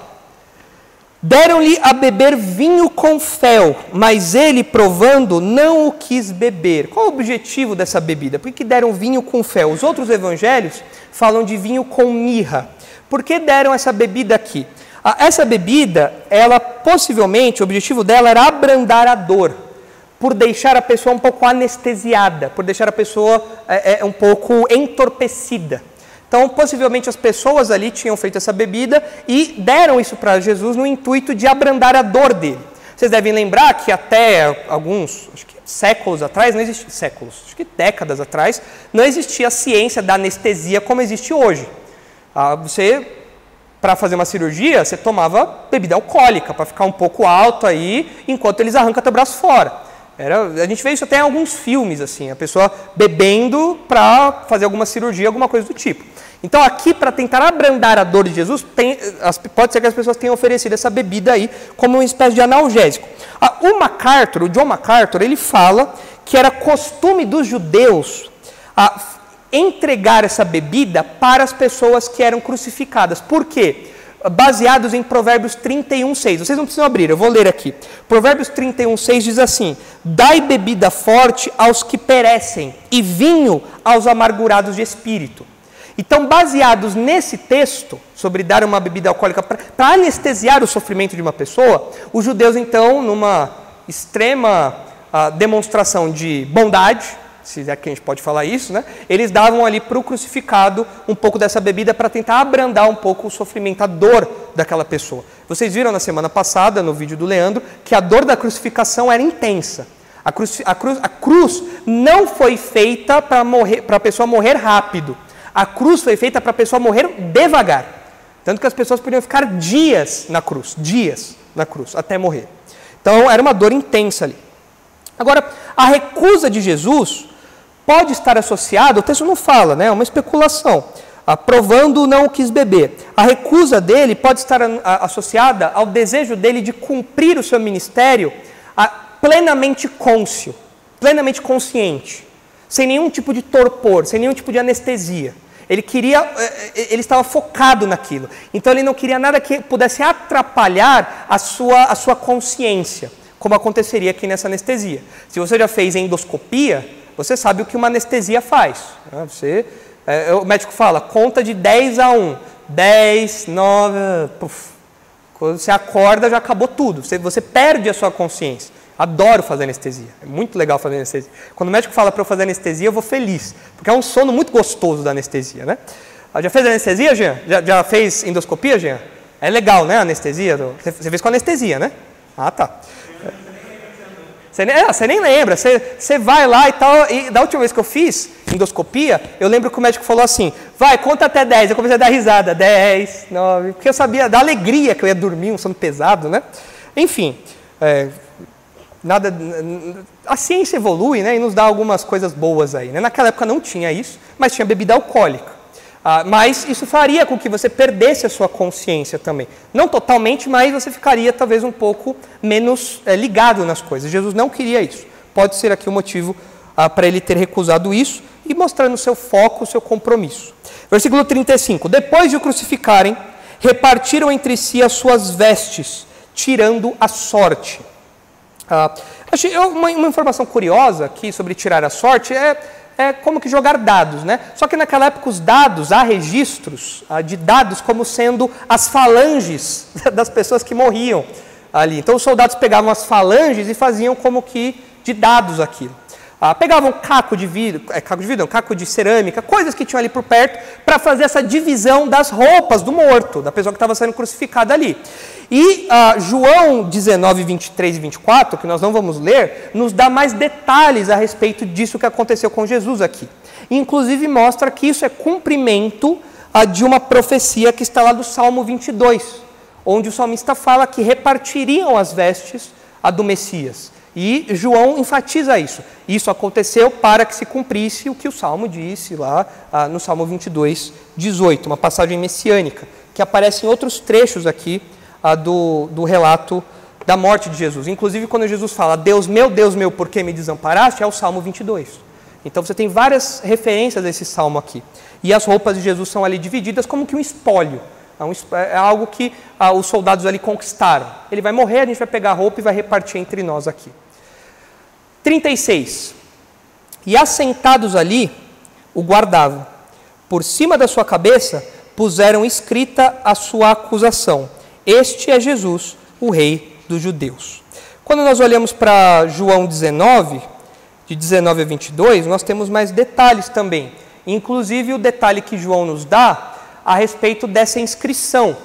Deram-lhe a beber vinho com fel, mas ele, provando, não o quis beber. Qual é o objetivo dessa bebida? Por que deram vinho com fel? Os outros evangelhos falam de vinho com mirra. Por que deram essa bebida aqui? Essa bebida, ela possivelmente, o objetivo dela era abrandar a dor, por deixar a pessoa um pouco anestesiada, por deixar a pessoa um pouco entorpecida. Então, possivelmente, as pessoas ali tinham feito essa bebida e deram isso para Jesus no intuito de abrandar a dor dele. Vocês devem lembrar que até alguns, acho que séculos atrás, não existia, acho que décadas atrás, não existia a ciência da anestesia como existe hoje. Para fazer uma cirurgia, você tomava bebida alcoólica, para ficar um pouco alto aí, enquanto eles arrancam teu braço fora. A gente vê isso até em alguns filmes, assim, a pessoa bebendo para fazer alguma cirurgia, alguma coisa do tipo. Então, aqui, para tentar abrandar a dor de Jesus, pode ser que as pessoas tenham oferecido essa bebida aí como uma espécie de analgésico. O John MacArthur, ele fala que era costume dos judeus entregar essa bebida para as pessoas que eram crucificadas. Por quê? Baseados em Provérbios 31:6. Vocês não precisam abrir, eu vou ler aqui. Provérbios 31:6 diz assim: dai bebida forte aos que perecem, e vinho aos amargurados de espírito. Então, baseados nesse texto, sobre dar uma bebida alcoólica para anestesiar o sofrimento de uma pessoa, os judeus, então, numa extrema demonstração de bondade, se é que a gente pode falar isso, né? Eles davam ali para o crucificado um pouco dessa bebida para tentar abrandar um pouco o sofrimento, a dor daquela pessoa. Vocês viram na semana passada, no vídeo do Leandro, que a dor da crucificação era intensa. A cruz não foi feita para a pessoa morrer rápido. A cruz foi feita para a pessoa morrer devagar. Tanto que as pessoas podiam ficar dias na cruz, até morrer. Então, era uma dor intensa ali. Agora, a recusa de Jesus pode estar associada, o texto não fala, né? É uma especulação. Provando não quis beber. A recusa dele pode estar associada ao desejo dele de cumprir o seu ministério plenamente cônscio, plenamente consciente, sem nenhum tipo de torpor, sem nenhum tipo de anestesia. Ele estava focado naquilo. Então ele não queria nada que pudesse atrapalhar a sua consciência, como aconteceria aqui nessa anestesia. Se você já fez endoscopia, você sabe o que uma anestesia faz. O médico fala, conta de 10 a 1. 10, 9, puf. Quando você acorda, já acabou tudo. Você perde a sua consciência. Adoro fazer anestesia. É muito legal fazer anestesia. Quando o médico fala para eu fazer anestesia, eu vou feliz. Porque é um sono muito gostoso da anestesia, né? Já fez anestesia, Jean? Já fez endoscopia, Jean? É legal, né, a anestesia? Você fez com anestesia, né? Ah, tá. Você nem lembra. Você vai lá e tal. E da última vez que eu fiz endoscopia, eu lembro que o médico falou assim, vai, conta até 10. Eu comecei a dar risada. 10, 9. Porque eu sabia da alegria que eu ia dormir, um sono pesado, né? Enfim, a ciência evolui, né, e nos dá algumas coisas boas aí, né? Naquela época não tinha isso, mas tinha bebida alcoólica. Mas isso faria com que você perdesse a sua consciência também. Não totalmente, mas você ficaria talvez um pouco menos ligado nas coisas. Jesus não queria isso. Pode ser aqui o motivo para ele ter recusado isso e mostrando o seu foco, o seu compromisso. Versículo 35. Depois de o crucificarem, repartiram entre si as suas vestes, tirando a sorte. Achei uma informação curiosa aqui sobre tirar a sorte é como que jogar dados, né? Só que naquela época os dados, há registros de dados como sendo as falanges das pessoas que morriam ali. Então os soldados pegavam as falanges e faziam como que de dados aquilo. Pegavam caco de cerâmica, coisas que tinham ali por perto, para fazer essa divisão das roupas do morto, da pessoa que estava sendo crucificada ali. E João 19, 23 e 24, que nós não vamos ler, nos dá mais detalhes a respeito disso que aconteceu com Jesus aqui. E, inclusive mostra que isso é cumprimento de uma profecia que está lá do Salmo 22, onde o salmista fala que repartiriam as vestes do Messias. E João enfatiza isso. Isso aconteceu para que se cumprisse o que o Salmo disse lá no Salmo 22, 18, uma passagem messiânica, que aparece em outros trechos aqui do relato da morte de Jesus. Inclusive, quando Jesus fala, Deus, meu, por que me desamparaste? É o Salmo 22. Então, você tem várias referências a esse Salmo aqui. E as roupas de Jesus são ali divididas como que um espólio. É algo que os soldados ali conquistaram. Ele vai morrer, a gente vai pegar a roupa e vai repartir entre nós aqui. 36. E assentados ali, o guardavam. Por cima da sua cabeça, puseram escrita a sua acusação. Este é Jesus, o Rei dos Judeus. Quando nós olhamos para João 19, de 19 a 22, nós temos mais detalhes também. Inclusive o detalhe que João nos dá a respeito dessa inscrição.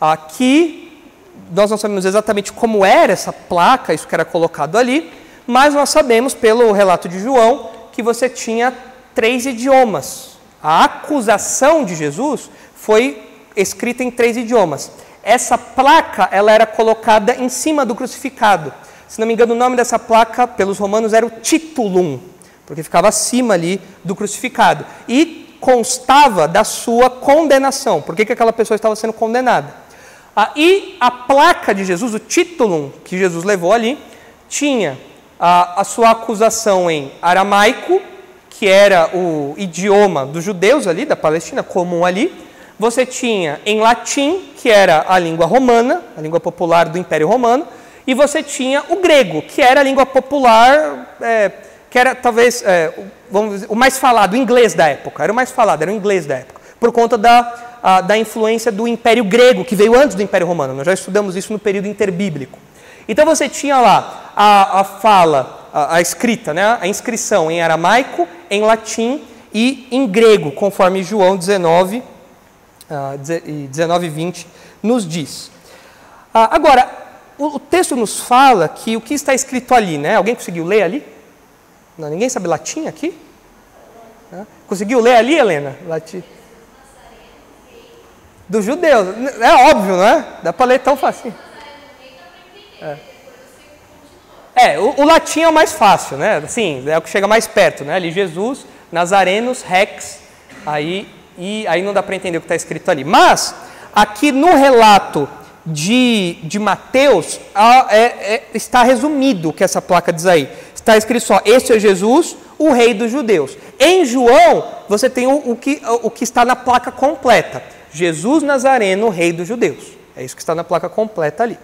Aqui, nós não sabemos exatamente como era essa placa, isso que era colocado ali, mas nós sabemos, pelo relato de João, que você tinha 3 idiomas. A acusação de Jesus foi escrita em 3 idiomas. Essa placa, ela era colocada em cima do crucificado. Se não me engano, o nome dessa placa, pelos romanos, era o titulum, porque ficava acima ali do crucificado. E constava da sua condenação. Por que aquela pessoa estava sendo condenada? E a placa de Jesus, o titulum que Jesus levou ali, tinha a sua acusação em aramaico, que era o idioma dos judeus ali, da Palestina, comum ali. Você tinha em latim, que era a língua romana, a língua popular do Império Romano, e você tinha o grego, que era a língua popular, que era talvez, vamos dizer, o mais falado, o inglês da época, era o mais falado, era o inglês da época, por conta da influência do Império Grego, que veio antes do Império Romano. Nós já estudamos isso no período interbíblico. Então você tinha lá a fala, a escrita, né, a inscrição em aramaico, em latim e em grego, conforme João 19 e 20 nos diz. Agora, o texto nos fala que o que está escrito ali, né? Alguém conseguiu ler ali? Não, ninguém sabe latim aqui? Conseguiu ler ali, Helena? Latim. Dos judeus. É óbvio, não é? Dá para ler tão fácil. O latim é o mais fácil, né? Assim, é o que chega mais perto, né? Ali Jesus, Nazarenos, Rex, aí não dá para entender o que está escrito ali. Mas, aqui no relato de Mateus, está resumido o que essa placa diz aí. Está escrito só, este é Jesus, o rei dos judeus. Em João, você tem o que está na placa completa. Jesus Nazareno, rei dos judeus. É isso que está na placa completa ali.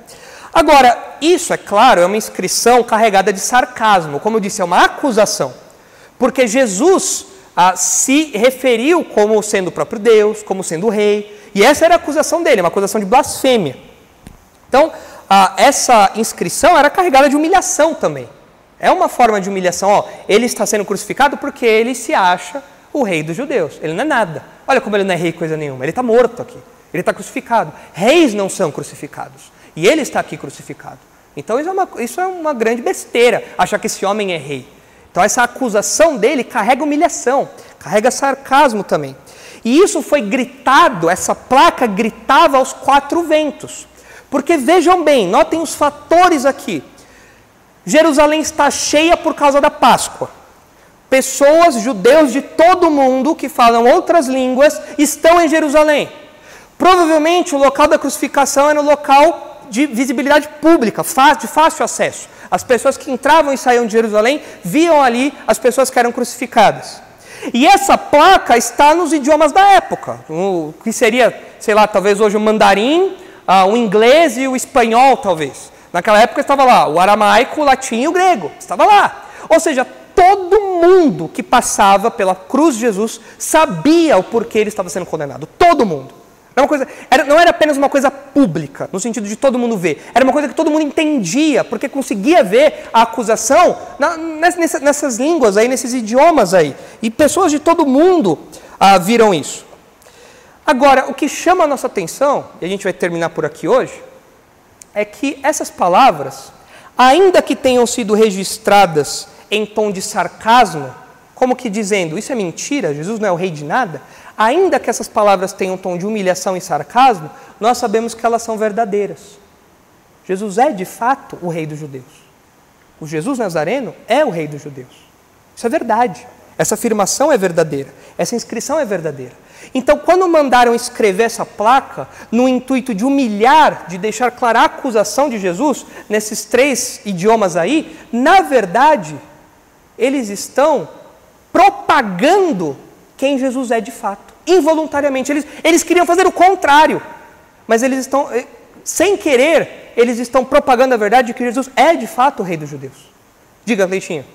Agora, isso, é claro, é uma inscrição carregada de sarcasmo. Como eu disse, é uma acusação. Porque Jesus se referiu como sendo o próprio Deus, como sendo o rei. E essa era a acusação dele, uma acusação de blasfêmia. Então, essa inscrição era carregada de humilhação também. É uma forma de humilhação. Ele está sendo crucificado porque ele se acha o rei dos judeus. Ele não é nada. Olha como ele não é rei coisa nenhuma. Ele está morto aqui. Ele está crucificado. Reis não são crucificados. E ele está aqui crucificado. Então isso é uma grande besteira, achar que esse homem é rei. Então essa acusação dele carrega humilhação, carrega sarcasmo também. E isso foi gritado, essa placa gritava aos quatro ventos. Porque vejam bem, notem os fatores aqui. Jerusalém está cheia por causa da Páscoa. Pessoas, judeus de todo mundo que falam outras línguas estão em Jerusalém. Provavelmente o local da crucificação era um local de visibilidade pública, de fácil acesso. As pessoas que entravam e saíam de Jerusalém viam ali as pessoas que eram crucificadas. E essa placa está nos idiomas da época, o que seria, sei lá, talvez hoje o mandarim, o inglês e o espanhol, talvez. Naquela época estava lá o aramaico, o latim e o grego, estava lá. Ou seja, todo mundo que passava pela cruz de Jesus sabia o porquê ele estava sendo condenado. Todo mundo. Não era apenas uma coisa pública, no sentido de todo mundo ver. Era uma coisa que todo mundo entendia, porque conseguia ver a acusação nessas línguas aí, nesses idiomas aí. E pessoas de todo mundo viram isso. Agora, o que chama a nossa atenção, e a gente vai terminar por aqui hoje, é que essas palavras, ainda que tenham sido registradas em tom de sarcasmo, como que dizendo, isso é mentira, Jesus não é o rei de nada, ainda que essas palavras tenham um tom de humilhação e sarcasmo, nós sabemos que elas são verdadeiras. Jesus é, de fato, o rei dos judeus. O Jesus Nazareno é o rei dos judeus. Isso é verdade. Essa afirmação é verdadeira. Essa inscrição é verdadeira. Então, quando mandaram escrever essa placa, no intuito de humilhar, de deixar clara a acusação de Jesus, nesses três idiomas aí, na verdade, eles estão propagando quem Jesus é de fato, involuntariamente. Eles queriam fazer o contrário, mas eles estão, sem querer, eles estão propagando a verdade de que Jesus é de fato o rei dos judeus. Diga, Leitinho.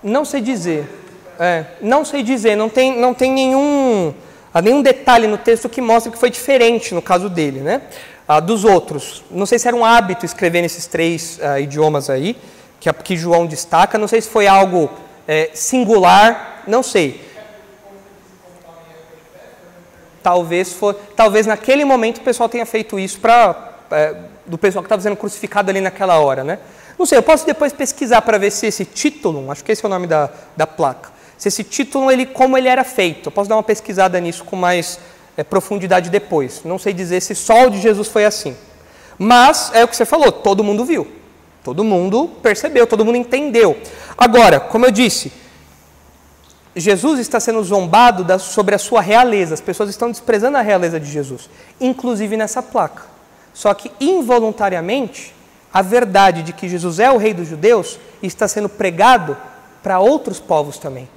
Não sei dizer. Não sei dizer, não tem nenhum detalhe no texto que mostra que foi diferente no caso dele, né? Dos outros. Não sei se era um hábito escrever nesses três idiomas aí, que João destaca. Não sei se foi algo singular, não sei. Talvez naquele momento o pessoal tenha feito isso do pessoal que estava sendo crucificado ali naquela hora, né? Não sei, eu posso depois pesquisar para ver se esse título, acho que esse é o nome da placa, se esse título, como ele era feito. Eu posso dar uma pesquisada nisso com mais profundidade depois. Não sei dizer se só o de Jesus foi assim. Mas é o que você falou, todo mundo viu. Todo mundo percebeu, todo mundo entendeu. Agora, como eu disse, Jesus está sendo zombado sobre a sua realeza. As pessoas estão desprezando a realeza de Jesus, inclusive nessa placa. Só que involuntariamente, a verdade de que Jesus é o rei dos judeus está sendo pregado para outros povos também,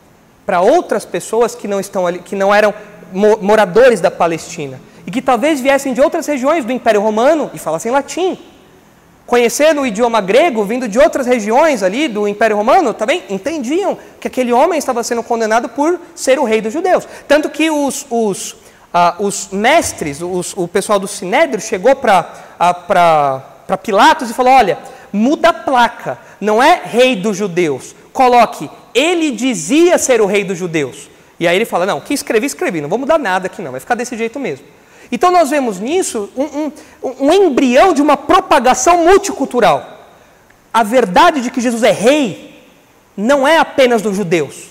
para outras pessoas que não estão ali, que não eram moradores da Palestina e que talvez viessem de outras regiões do Império Romano e falassem latim. Conhecendo o idioma grego, vindo de outras regiões ali do Império Romano, também entendiam que aquele homem estava sendo condenado por ser o rei dos judeus. Tanto que os mestres, o pessoal do Sinédrio chegou para Pilatos e falou: olha, muda a placa, não é rei dos judeus. coloque, ele dizia ser o rei dos judeus. E aí ele fala, não, que escrevi, não vou mudar nada aqui não, vai ficar desse jeito mesmo. Então nós vemos nisso um embrião de uma propagação multicultural. A verdade de que Jesus é rei não é apenas dos judeus.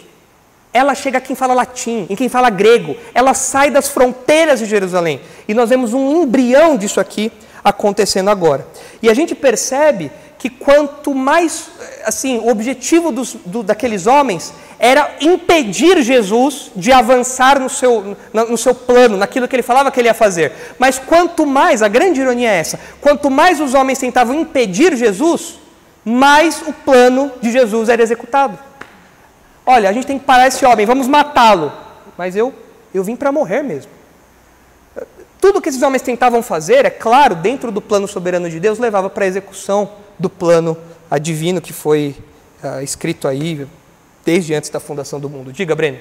Ela chega a quem fala latim, em quem fala grego. Ela sai das fronteiras de Jerusalém. E nós vemos um embrião disso aqui acontecendo agora. E a gente percebe que quanto mais, assim, o objetivo daqueles homens era impedir Jesus de avançar no seu plano, naquilo que ele falava que ele ia fazer. Mas quanto mais, a grande ironia é essa, quanto mais os homens tentavam impedir Jesus, mais o plano de Jesus era executado. Olha, a gente tem que parar esse homem, vamos matá-lo. Mas eu vim para morrer mesmo. Tudo que esses homens tentavam fazer, é claro, dentro do plano soberano de Deus, levava para a execução do plano divino que foi escrito aí desde antes da fundação do mundo. Diga, Breno.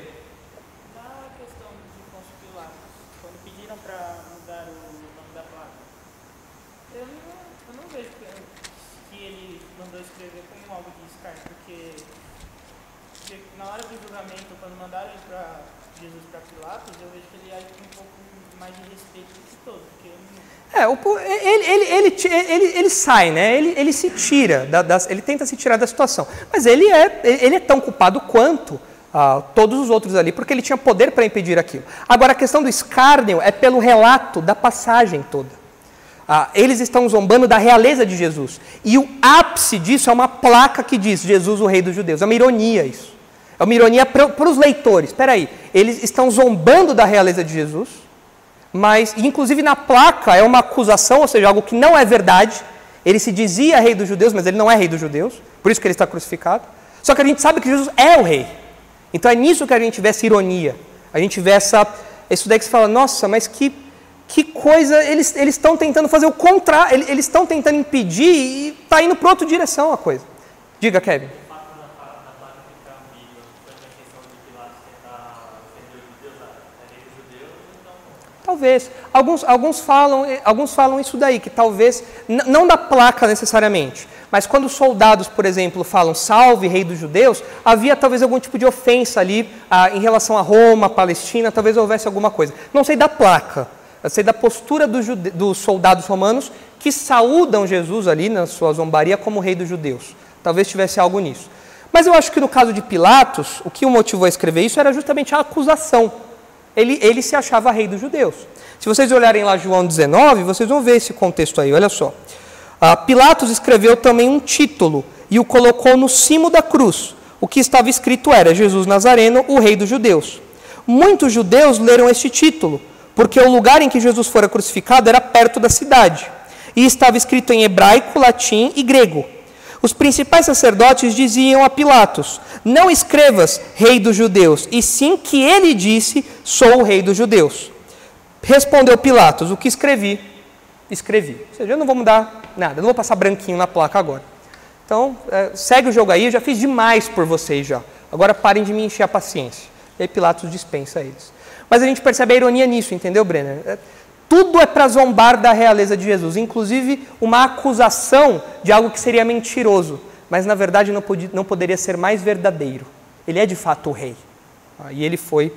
Na questão de Pôncio Pilatos, quando pediram para mudar o nome da placa, eu não vejo que ele mandou escrever como algo de escárnio, porque na hora do julgamento, quando mandaram para Jesus para Pilatos, eu vejo que ele age com um pouco mais de respeito do que todos. Ele sai, né? Ele se tira, ele tenta se tirar da situação. Mas ele é tão culpado quanto todos os outros ali, porque ele tinha poder para impedir aquilo. Agora, a questão do escárnio é pelo relato da passagem toda. Eles estão zombando da realeza de Jesus. E o ápice disso é uma placa que diz Jesus, o rei dos judeus. É uma ironia isso. É uma ironia para os leitores. Espera aí, eles estão zombando da realeza de Jesus, mas, inclusive na placa, é uma acusação, ou seja, algo que não é verdade. Ele se dizia rei dos judeus, mas ele não é rei dos judeus, por isso que ele está crucificado. Só que a gente sabe que Jesus é o rei. Então é nisso que a gente vê essa ironia. A gente vê isso daí que se fala, nossa, mas que coisa, eles estão tentando fazer o contrário, eles estão tentando impedir e está indo para outra direção a coisa. Diga, Kevin. Talvez. Alguns falam isso daí, que talvez, não da placa necessariamente, mas quando os soldados, por exemplo, falam salve rei dos judeus, havia talvez algum tipo de ofensa ali em relação a Roma, a Palestina, talvez houvesse alguma coisa. Não sei da placa, eu sei da postura dos soldados romanos que saúdam Jesus ali na sua zombaria como rei dos judeus. Talvez tivesse algo nisso. Mas eu acho que no caso de Pilatos, o que o motivou a escrever isso era justamente a acusação. Ele se achava rei dos judeus. Se vocês olharem lá João 19, vocês vão ver esse contexto aí, olha só. Pilatos escreveu também um título e o colocou no cimo da cruz. O que estava escrito era Jesus Nazareno, o rei dos judeus. Muitos judeus leram este título, porque o lugar em que Jesus fora crucificado era perto da cidade. E estava escrito em hebraico, latim e grego. Os principais sacerdotes diziam a Pilatos, não escrevas rei dos judeus, e sim que ele disse, sou o rei dos judeus. Respondeu Pilatos, o que escrevi. Ou seja, eu não vou mudar nada, eu não vou passar branquinho na placa agora. Então, segue o jogo aí, eu já fiz demais por vocês já. Agora parem de me encher a paciência. E aí Pilatos dispensa eles. Mas a gente percebe a ironia nisso, entendeu, Brenner? Tudo é para zombar da realeza de Jesus, inclusive uma acusação de algo que seria mentiroso, mas na verdade não poderia ser mais verdadeiro. Ele é de fato o rei. E ele foi...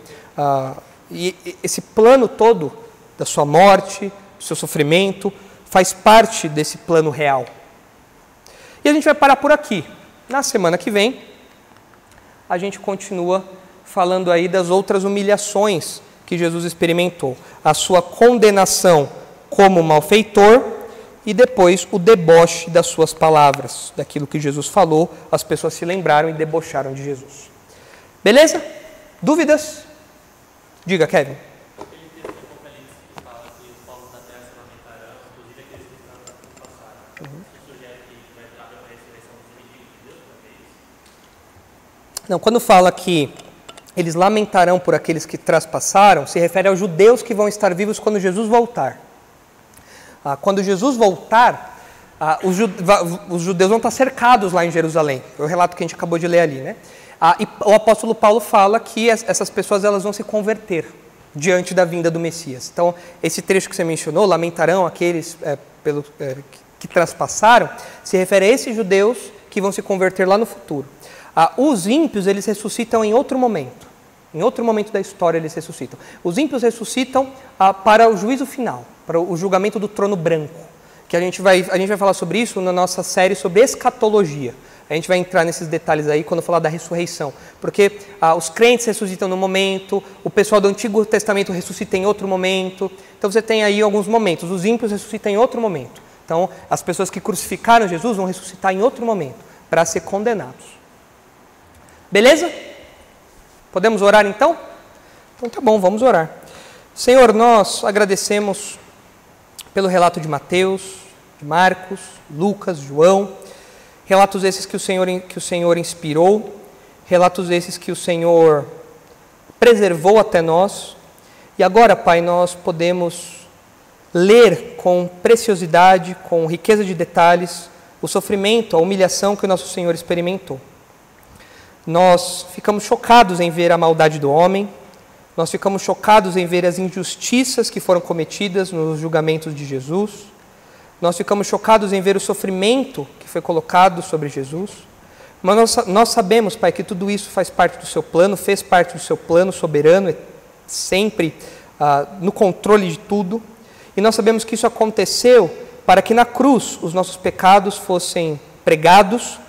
E esse plano todo da sua morte, do seu sofrimento, faz parte desse plano real. E a gente vai parar por aqui. Na semana que vem, a gente continua falando aí das outras humilhações que Jesus experimentou. A sua condenação como malfeitor e depois o deboche das suas palavras. Daquilo que Jesus falou, as pessoas se lembraram e debocharam de Jesus. Beleza? Dúvidas? Diga, Kevin. Aquele texto do Apocalipse que fala que os povos da terra se lamentarão, inclusive aqueles que estão na cruz passaram. Isso sugere que vai haver uma ressurreição dos inimigos de Deus para ver isso? Não, quando fala que eles lamentarão por aqueles que traspassaram, se refere aos judeus que vão estar vivos quando Jesus voltar. Quando Jesus voltar, os judeus vão estar cercados lá em Jerusalém. É o relato que a gente acabou de ler ali, né? E o apóstolo Paulo fala que essas pessoas elas vão se converter diante da vinda do Messias. Então, esse trecho que você mencionou, lamentarão aqueles que traspassaram, se refere a esses judeus que vão se converter lá no futuro. Os ímpios, eles ressuscitam em outro momento. Em outro momento da história eles ressuscitam. Os ímpios ressuscitam para o juízo final, para o julgamento do trono branco. Que a gente vai falar sobre isso na nossa série sobre escatologia. A gente vai entrar nesses detalhes aí quando falar da ressurreição. Porque os crentes ressuscitam no momento, o pessoal do Antigo Testamento ressuscita em outro momento. Então você tem aí alguns momentos. Os ímpios ressuscitam em outro momento. Então as pessoas que crucificaram Jesus vão ressuscitar em outro momento, para ser condenados. Beleza? Podemos orar então? Então tá bom, vamos orar. Senhor, nós agradecemos pelo relato de Mateus, de Marcos, Lucas, João, relatos esses que o Senhor inspirou, relatos esses que o Senhor preservou até nós. E agora, Pai, nós podemos ler com preciosidade, com riqueza de detalhes, o sofrimento, a humilhação que o nosso Senhor experimentou. Nós ficamos chocados em ver a maldade do homem, nós ficamos chocados em ver as injustiças que foram cometidas nos julgamentos de Jesus, nós ficamos chocados em ver o sofrimento que foi colocado sobre Jesus, mas nós sabemos, Pai, que tudo isso faz parte do seu plano, fez parte do seu plano soberano, sempre no controle de tudo, e nós sabemos que isso aconteceu para que na cruz os nossos pecados fossem pregados,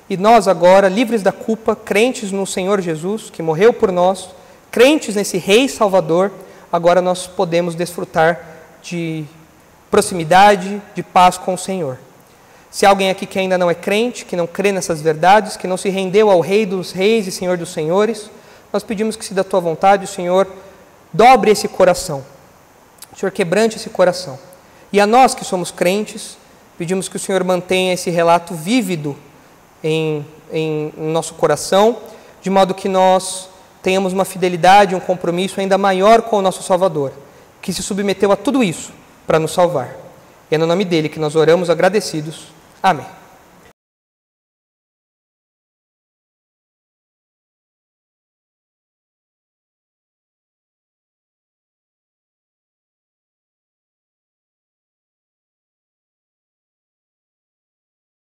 e nós agora, livres da culpa, crentes no Senhor Jesus, que morreu por nós, crentes nesse Rei Salvador, agora nós podemos desfrutar de proximidade, de paz com o Senhor. Se há alguém aqui que ainda não é crente, que não crê nessas verdades, que não se rendeu ao Rei dos Reis e Senhor dos Senhores, nós pedimos que, se da Tua vontade, o Senhor dobre esse coração, o Senhor quebrante esse coração. E a nós que somos crentes, pedimos que o Senhor mantenha esse relato vívido em nosso coração, de modo que nós tenhamos uma fidelidade, um compromisso ainda maior com o nosso Salvador, que se submeteu a tudo isso para nos salvar. E é no nome dele que nós oramos agradecidos. Amém.